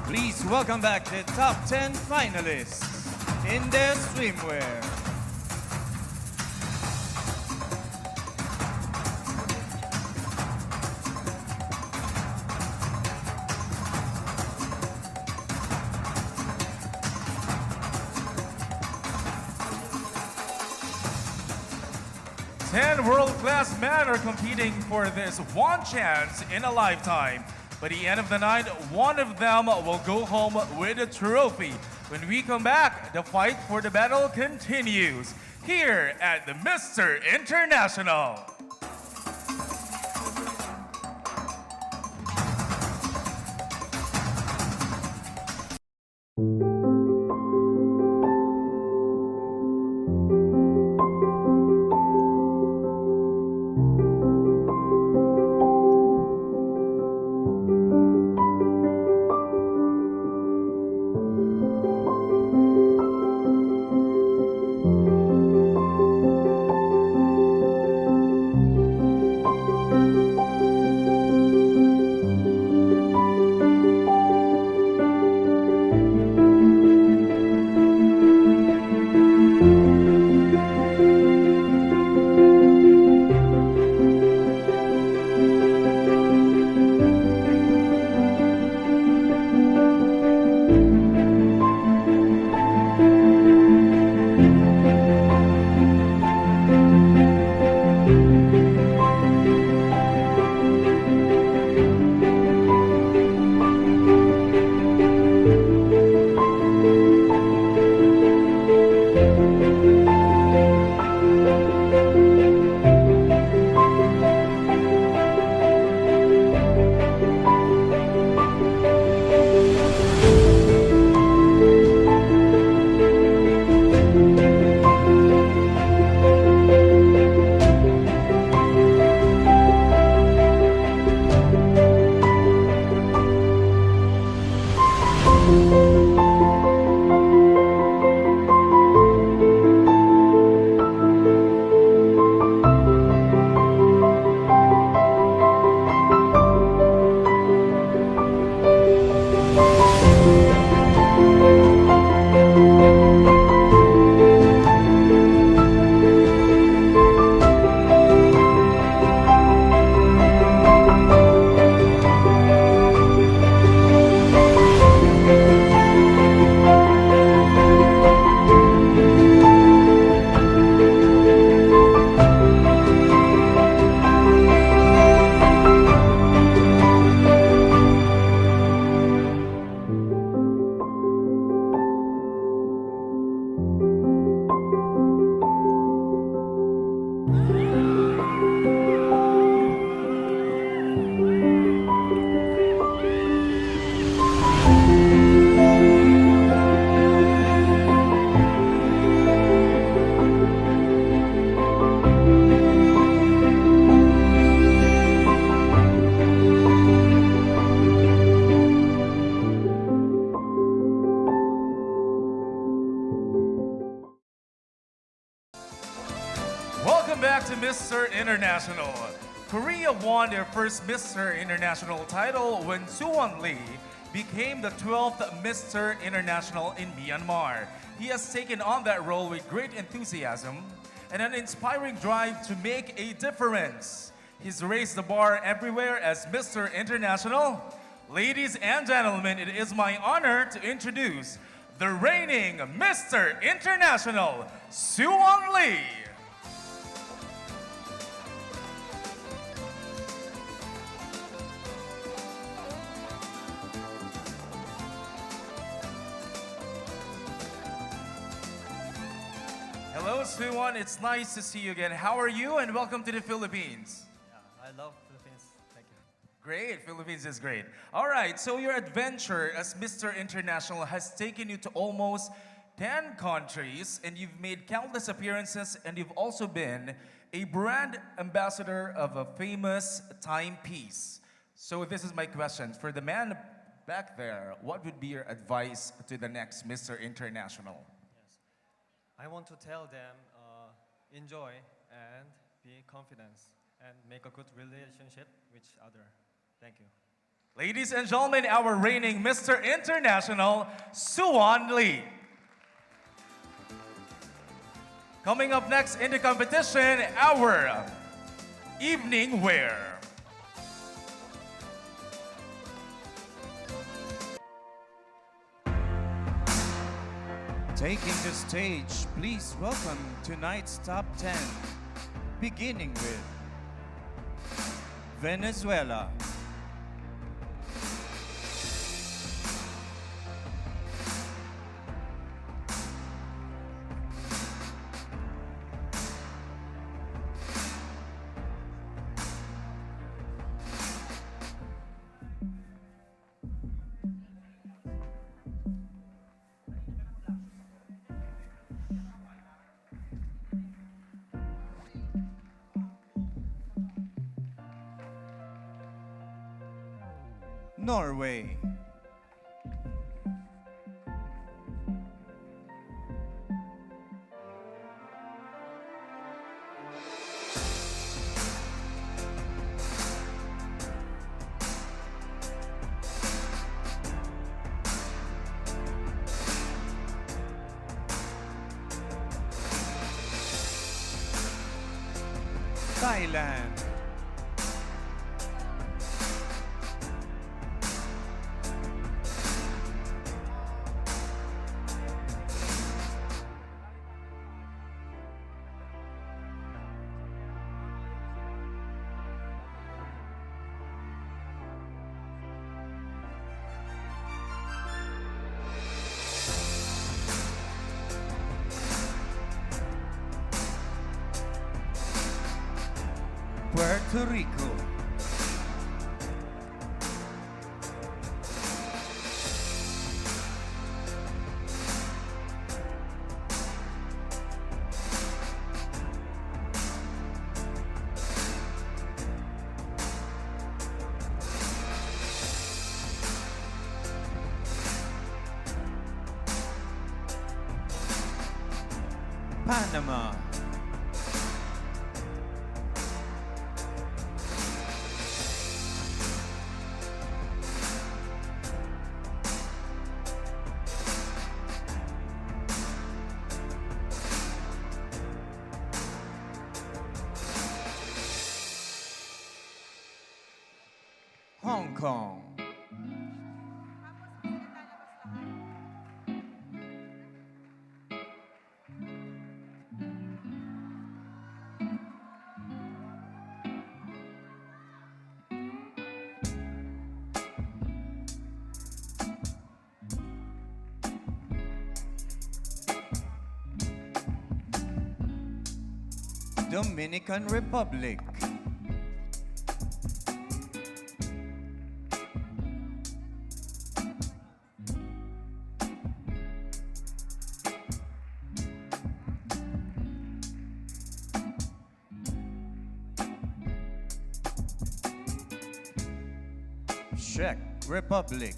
Please welcome back the top 10 finalists in their swimwear. Ten world-class men are competing for this one chance in a lifetime. By the end of the night, one of them will go home with a trophy. When we come back, the fight for the battle continues here at the Mr. International. Welcome back to Mr. International. Korea won their first Mr. International title when Suwon Lee became the 12th Mr. International in Myanmar. He has taken on that role with great enthusiasm and an inspiring drive to make a difference. He's raised the bar everywhere as Mr. International. Ladies and gentlemen, it is my honor to introduce the reigning Mr. International, Suwon Lee. Hello, Suwon. It's nice to see you again. How are you? And welcome to the Philippines. I love Philippines. Thank you. Great, Philippines is great. All right, so your adventure as Mr. International has taken you to almost 10 countries, and you've made countless appearances, and you've also been a brand ambassador of a famous timepiece. So this is my question. For the man back there, what would be your advice to the next Mr. International? I want to tell them, enjoy and be confident and make a good relationship with each other. Thank you. Ladies and gentlemen, our reigning Mr. International, Suwon Lee. Coming up next in the competition, our evening wear. Taking the stage, please welcome tonight's top 10, beginning with Venezuela. Norway. Thailand. Puerto Rico. Panama. Hong Kong. Dominican Republic. Czech Republic.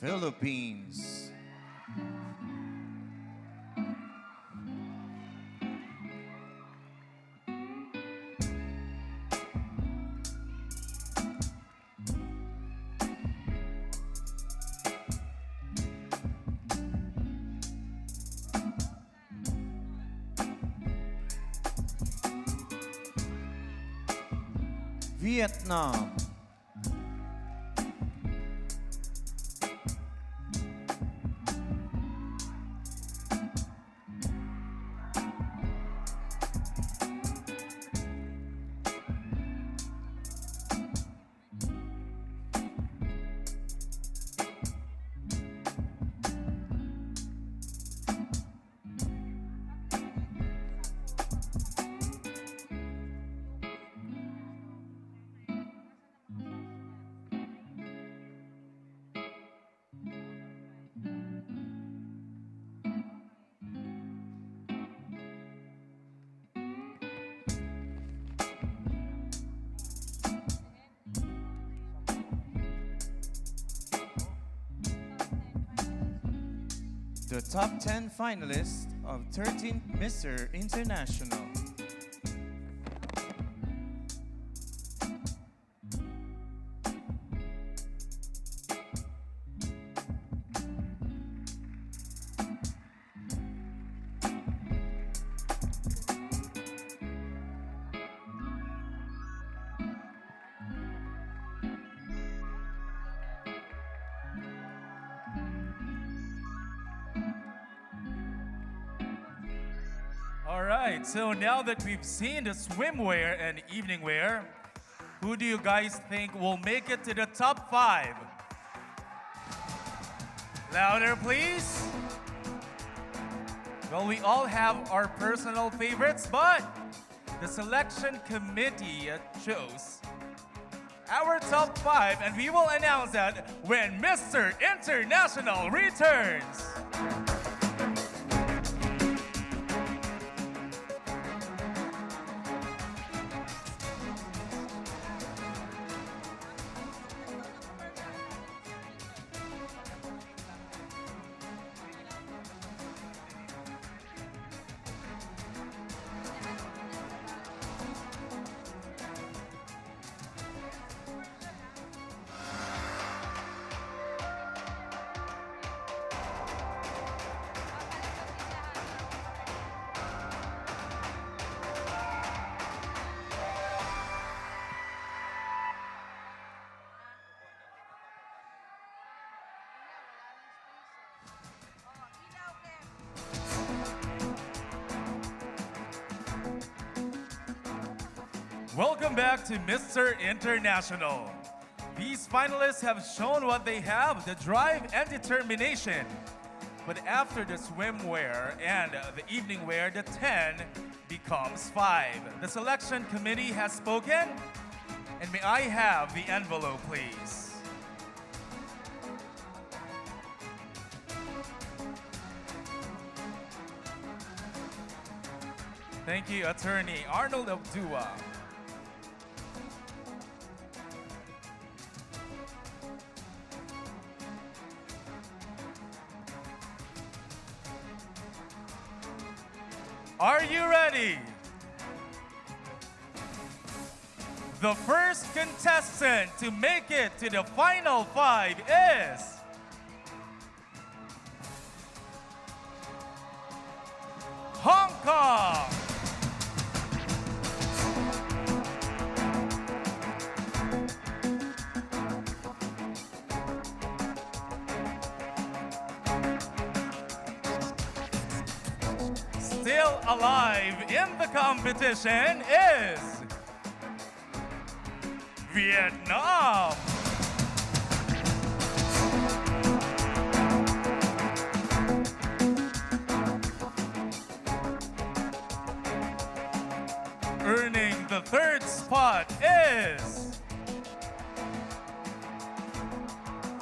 Philippines. Vietnam. the top 10 finalists of 13th Mr. International. All right, so now that we've seen the swimwear and evening wear, who do you guys think will make it to the top 5? Louder, please. Well, we all have our personal favorites, but the selection committee chose our top 5, and we will announce that when Mr. International returns. Welcome back to Mr. International. These finalists have shown what they have, the drive and determination. But after the swimwear and the evening wear, the 10 becomes 5. The selection committee has spoken, and may I have the envelope, please? Thank you, Attorney Arnold Abdua. Are you ready? The first contestant to make it to the final 5 is Hong Kong. Still alive in the competition is Vietnam. Earning the 3rd spot is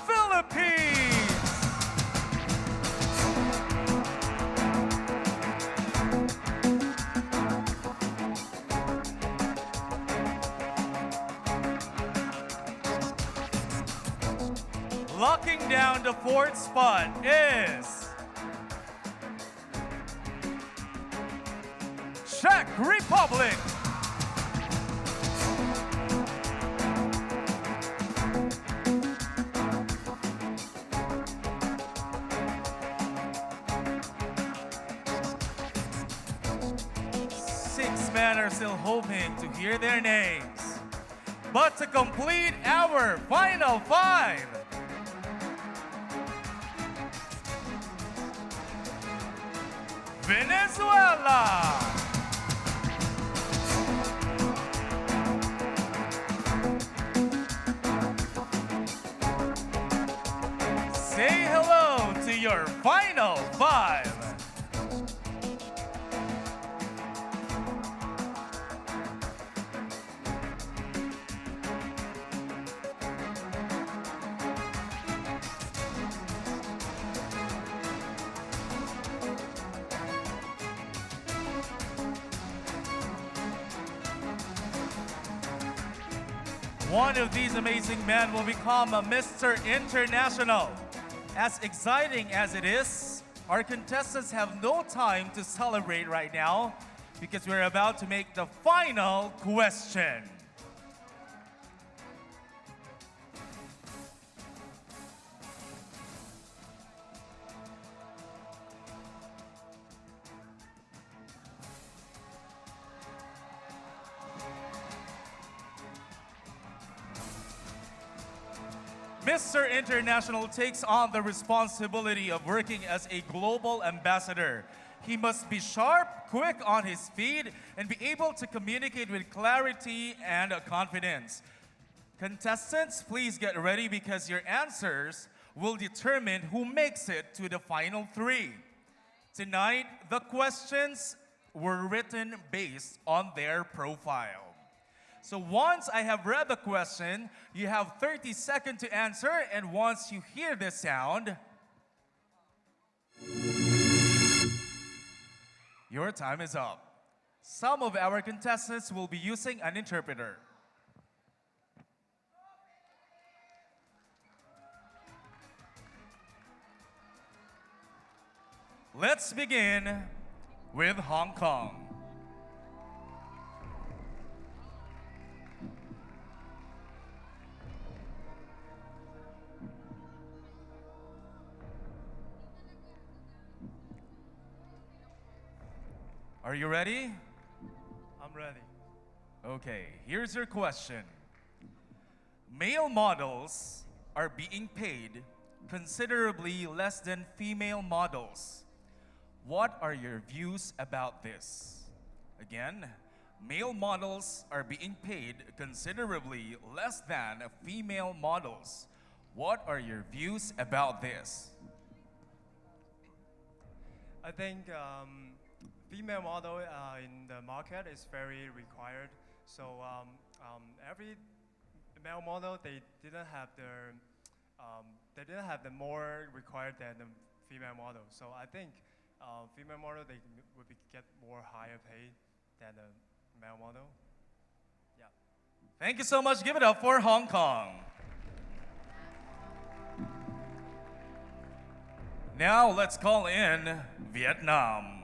Philippines. Locking down the 4th spot is Czech Republic. Six men are still hoping to hear their names. But to complete our final 5, Venezuela. Say hello to your final 5. One of these amazing men will become a Mr. International. As exciting as it is, Our contestants have no time to celebrate right now because we're about to make the final question. Mr. International takes on the responsibility of working as a global ambassador. He must be sharp, quick on his feet, and be able to communicate with clarity and confidence. Contestants, please get ready because your answers will determine who makes it to the final three. Tonight, the questions were written based on their profile. So once I have read the question, you have 30 seconds to answer, and once you hear the sound, your time is up. Some of our contestants will be using an interpreter. Let's begin with Hong Kong. Are you ready? I'm ready. Okay, here's your question. Male models are being paid considerably less than female models. What are your views about this? Again, male models are being paid considerably less than female models. What are your views about this? I think female model in the market is very required. So every male model, they didn't have the more required than the female model. So I think female model, they would get more higher pay than the male model. Yeah. Thank you so much. Give it up for Hong Kong. Now let's call in Vietnam.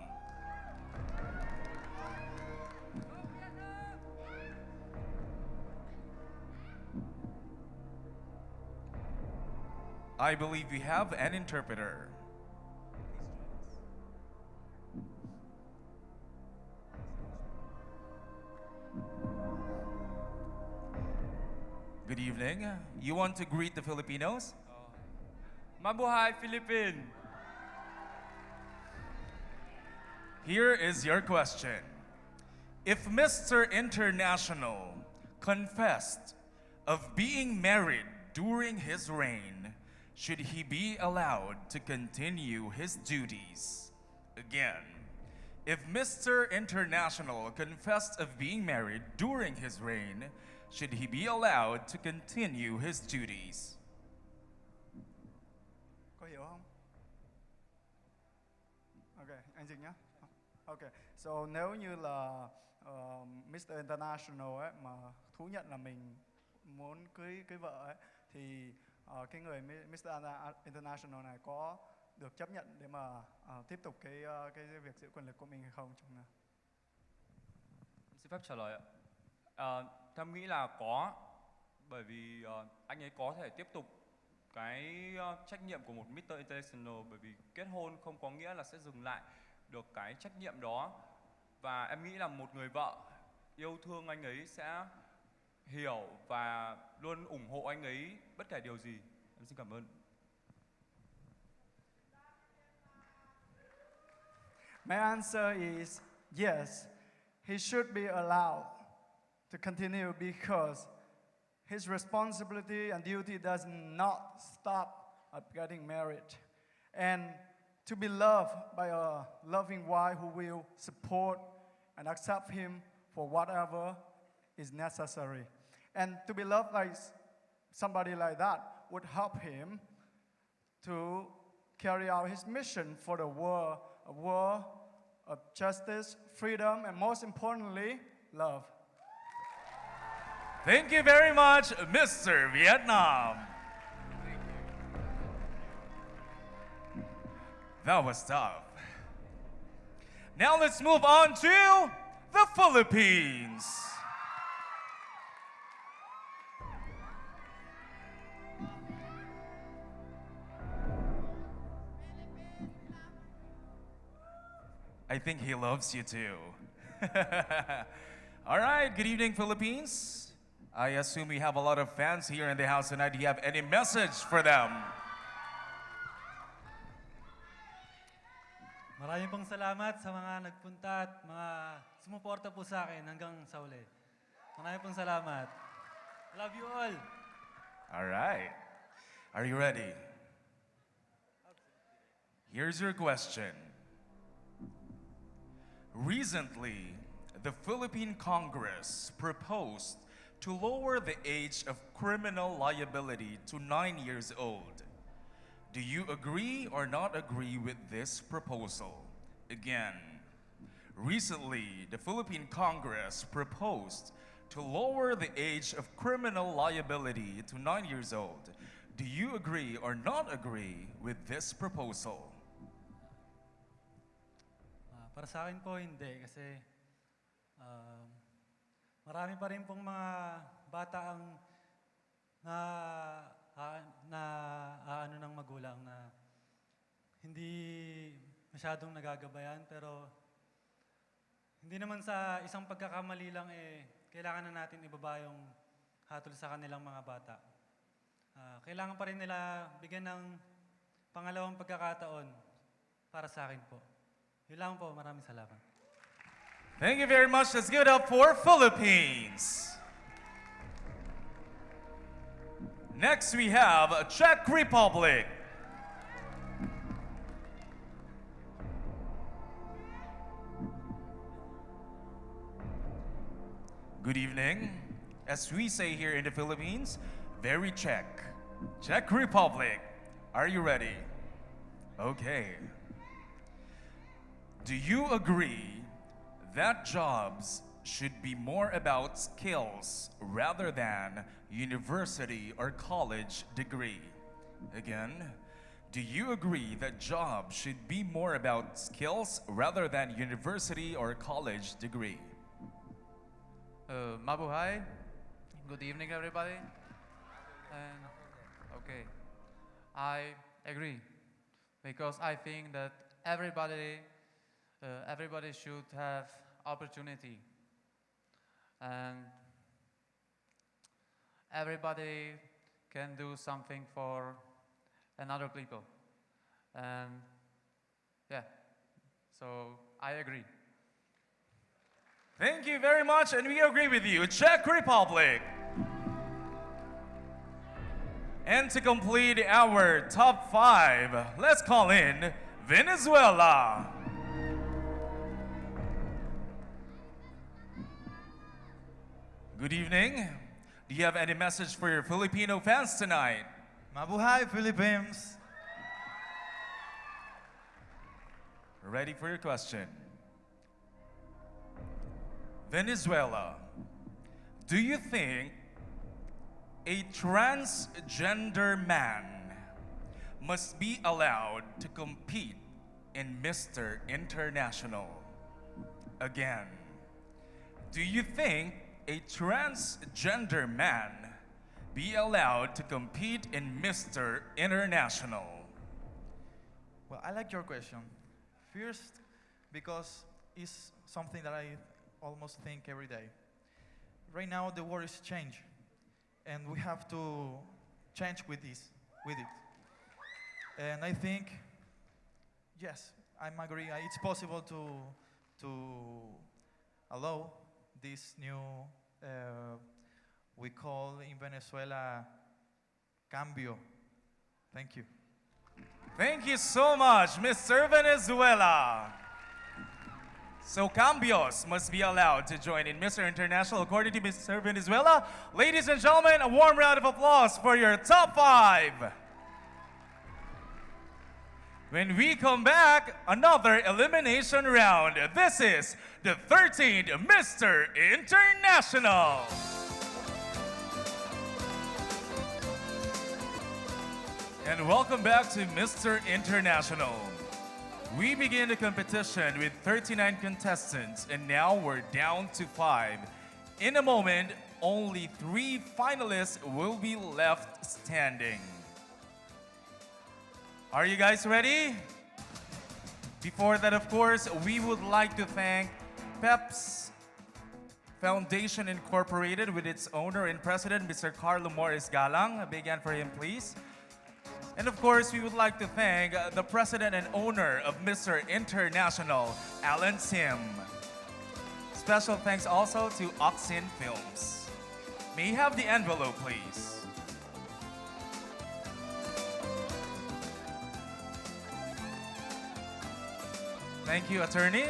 I believe we have an interpreter. Good evening. You want to greet the Filipinos? Mabuhay, Philippines! Here is your question. If Mr. International confessed of being married during his reign, should he be allowed to continue his duties? Again, if Mr. International confessed of being married during his reign, should he be allowed to continue his duties? Có hiểu không? Okay, anh dịch nhé. Okay, so nếu như là Mr. International ấy, mà thú nhận là mình muốn cưới vợ ấy, thì cái người Mr. International này có được chấp nhận để mà tiếp tục cái việc giữ quyền lực của mình hay không? Xin phép trả lời ạ. Theo em nghĩ là có, bởi vì anh ấy có thể tiếp tục cái trách nhiệm của một Mr. International, bởi vì kết hôn không có nghĩa là sẽ dừng lại được cái trách nhiệm đó. Và em nghĩ là một người vợ yêu thương anh ấy sẽ hiểu và luôn ủng hộ anh ấy bất kể điều gì. Em xin cảm ơn. My answer is yes, he should be allowed to continue because his responsibility and duty does not stop at getting married. And to be loved by a loving wife who will support and accept him for whatever is necessary. And to be loved by somebody like that would help him to carry out his mission for the world, a world of justice, freedom, and most importantly, love. Thank you very much, Mr. Vietnam. That was tough. Now let's move on to the Philippines. I think he loves you too. All right, good evening, Philippines. I assume we have a lot of fans here in the house tonight. Do you have any message for them? Maraming pong salamat sa mga nagpunta at mga sumuporta po sa akin hanggang sa uli. Maraming pong salamat. Love you all. All right. Are you ready? Here's your question. Recently, the Philippine Congress proposed to lower the age of criminal liability to 9 years old. Do you agree or not agree with this proposal? Again, recently, the Philippine Congress proposed to lower the age of criminal liability to 9 years old. Do you agree or not agree with this proposal? Para sa akin po hindi kasi marami pa rin pong mga bata ang ano ng magulang na hindi masyadong nagagabayan pero hindi naman sa isang pagkakamali lang kailangan na natin ibaba yung hatol sa kanilang mga bata. Kailangan pa rin nila bigyan ng pangalawang pagkakataon para sa akin po. Yun lang po, maraming salamat. Thank you very much. Let's give it up for Philippines. Next we have Czech Republic. Good evening. As we say here in the Philippines, very Czech. Czech Republic. Are you ready? Okay. Do you agree that jobs should be more about skills rather than university or college degree? Again, do you agree that jobs should be more about skills rather than university or college degree? Mabuhay. Good evening, everybody. And okay, I agree because I think that everybody should have opportunity, and everybody can do something for another people, and yeah, so I agree. Thank you very much, and we agree with you. Czech Republic. And to complete our top 5, let's call in Venezuela. Good evening. Do you have any message for your Filipino fans tonight? Mabuhay, Philippines! Ready for your question. Venezuela, do you think a transgender man must be allowed to compete in Mr. International? Again, do you think a transgender man be allowed to compete in Mr. International? Well, I like your question. First, because it's something that I almost think every day. Right now, the world is changed, and we have to change with it. And I think, yes, I agree. It's possible to allow this new, we call in Venezuela, cambio. Thank you. Thank you so much, Mr. Venezuela. So cambios must be allowed to join in Mr. International according to Mr. Venezuela. Ladies and gentlemen, a warm round of applause for your top 5. When we come back, another elimination round. This is the 13th Mr. International. And welcome back to Mr. International. We begin the competition with 39 contestants, and now we're down to 5. In a moment, only 3 finalists will be left standing. Are you guys ready? Before that, of course, we would like to thank PEPS Foundation Incorporated with its owner and president, Mr. Carlo Morris Galang. A big hand for him, please. And of course, we would like to thank the president and owner of Mr. International, Alan Sim. Special thanks also to Oxin Films. May you have the envelope, please. Thank you, attorney.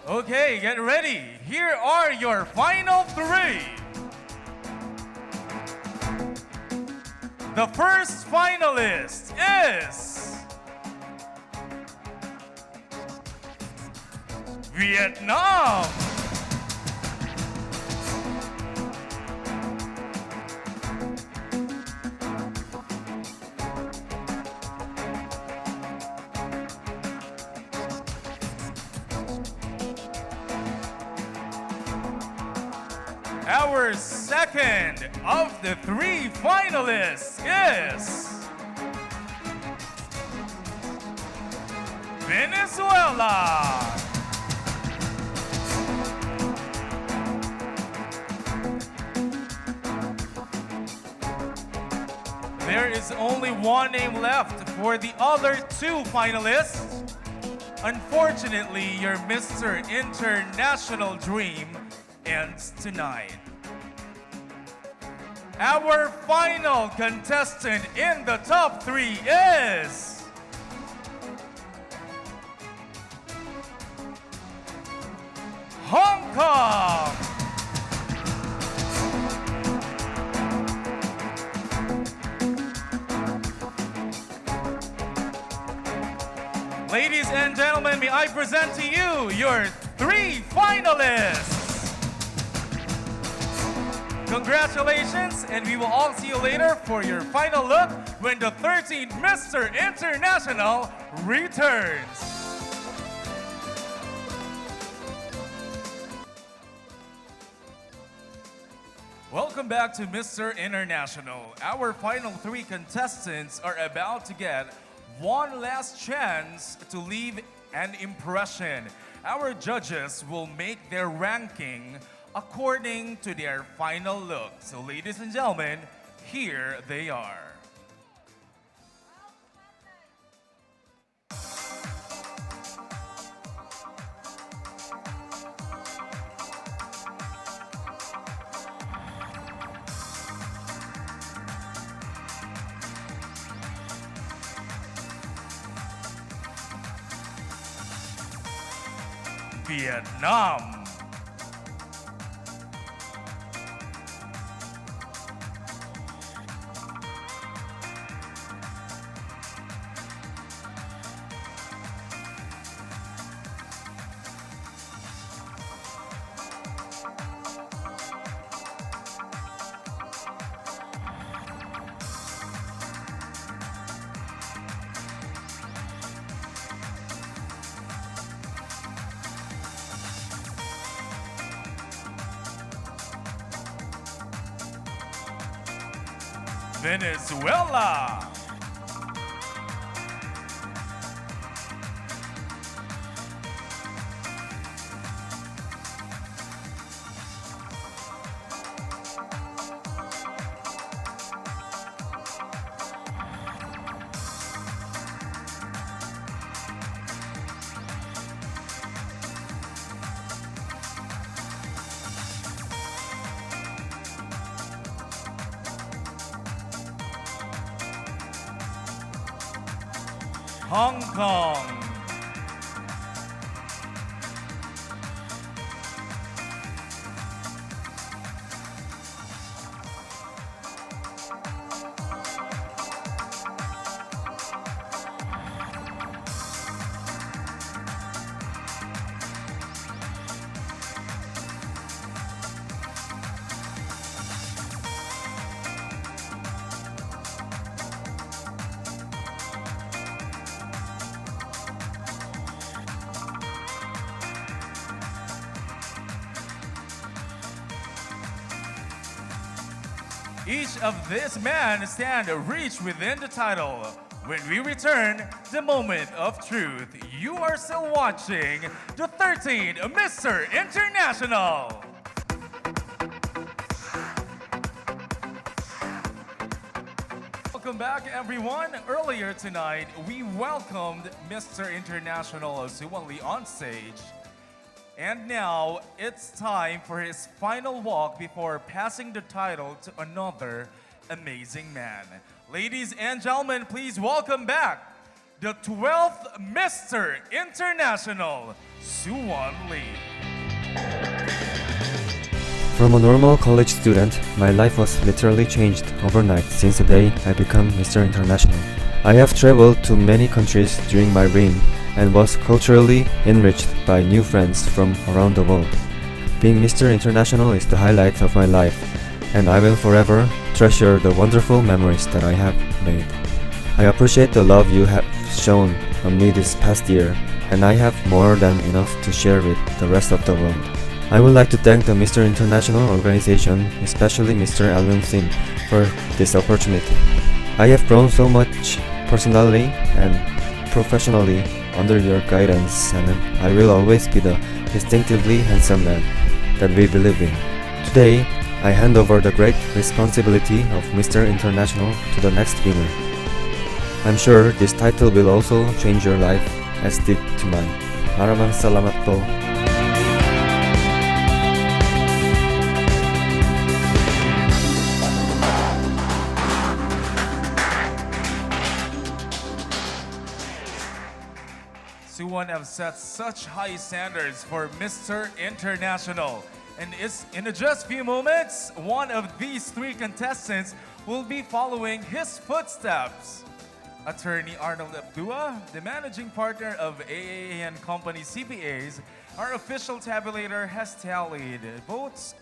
Okay, get ready. Here are your final 3. The first finalist is Vietnam. Our second of the 3 finalists is Venezuela. There is only one name left for the other 2 finalists. Unfortunately, your Mr. International dream ends tonight. Our final contestant in the top 3 is Hong Kong. Ladies and gentlemen, may I present to you your 3 finalists. Congratulations, and we will all see you later for your final look when the 13th Mr. International returns. Welcome back to Mr. International. Our final 3 contestants are about to get one last chance to leave an impression. Our judges will make their ranking according to their final look. So ladies and gentlemen, here they are. Vietnam. Venezuela. Hong Kong. Each of this man stand reach within the title. When we return, the moment of truth. You are still watching the 13th Mr. International. Welcome back, everyone. Earlier tonight, we welcomed Mr. International Suwon Lee on stage. And now, it's time for his final walk before passing the title to another amazing man. Ladies and gentlemen, please welcome back the 12th Mr. International, Suwon Lee. From a normal college student, my life was literally changed overnight since the day I became Mr. International. I have traveled to many countries during my reign and was culturally enriched by new friends from around the world. Being Mr. International is the highlight of my life, and I will forever treasure the wonderful memories that I have made. I appreciate the love you have shown on me this past year, and I have more than enough to share with the rest of the world. I would like to thank the Mr. International organization, especially Mr. Alvin Sim, for this opportunity. I have grown so much personally and professionally under your guidance, and I will always be the distinctively handsome man that we believe in. Today, I hand over the great responsibility of Mr. International to the next winner. I'm sure this title will also change your life as did to mine. Maraming salamat po. Suwon have set such high standards for Mr. International. And in just few moments, one of these three contestants will be following his footsteps. Attorney Arnold Abdua, the managing partner of AAA and Company CPAs, our official tabulator has tallied votes.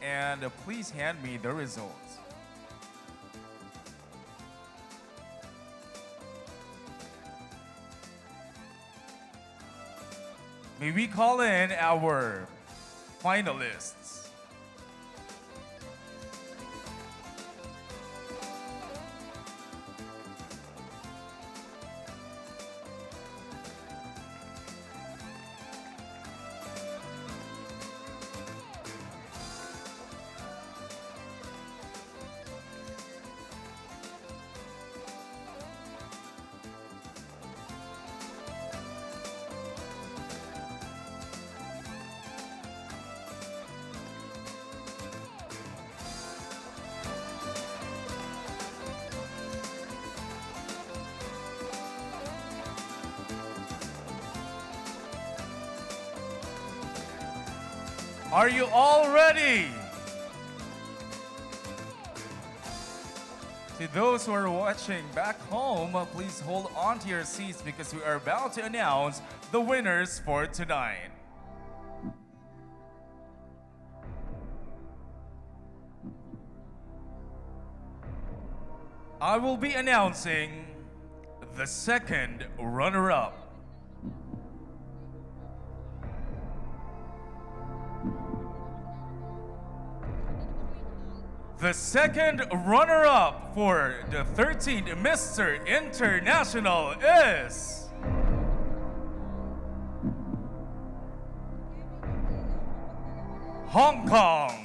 And please hand me the results. May we call in our finalists. Are you all ready? To those who are watching back home, please hold on to your seats because we are about to announce the winners for tonight. I will be announcing the second runner-up. The second runner-up for the 13th Mr. International is Hong Kong.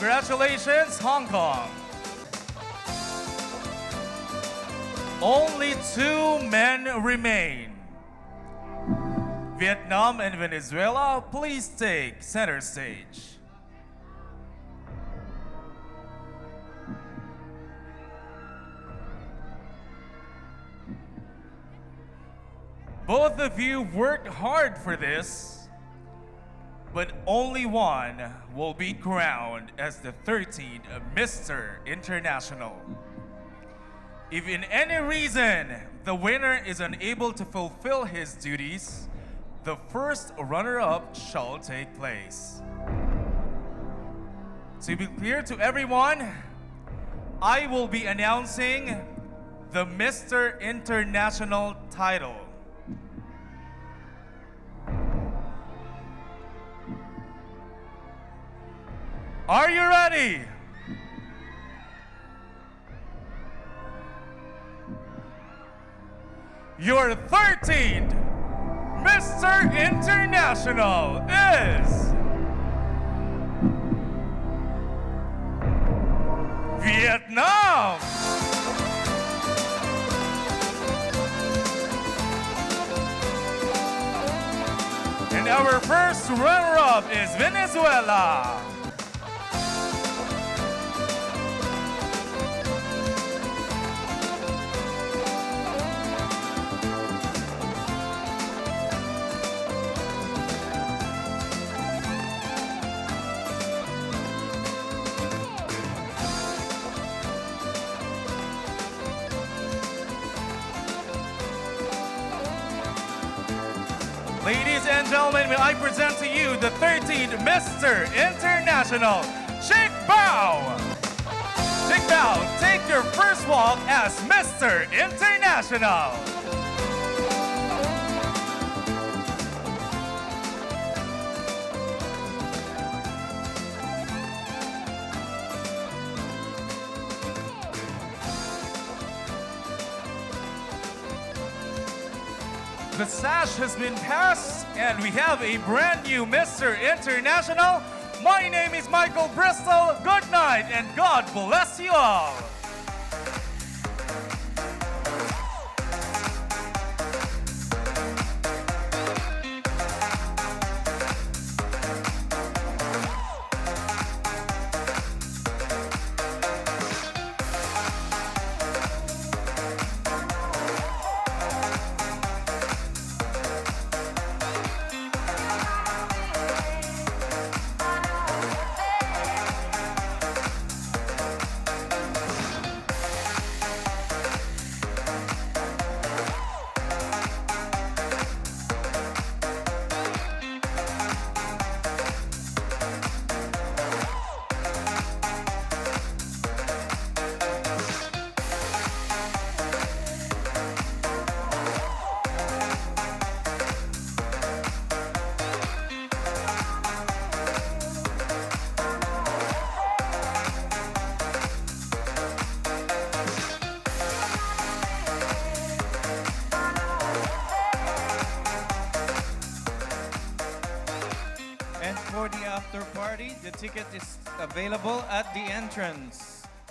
Congratulations, Hong Kong. Only two men remain. Vietnam and Venezuela, please take center stage. Both of you worked hard for this. but only one will be crowned as the 13th Mr. International. If in any reason the winner is unable to fulfill his duties, the first runner-up shall take place. To be clear to everyone, I will be announcing the Mr. International title. Are you ready? Your 13th Mr. International is Vietnam. And our first runner-up is Venezuela. Ladies and gentlemen, may I present to you the 13th Mr. International, Sheikh Bao. Sheikh Bao, take your first walk as Mr. International. The sash has been passed, and we have a brand new Mr. International. My name is Michael Bristol. Good night, and God bless you all. And for the after party, the ticket is available at the entrance.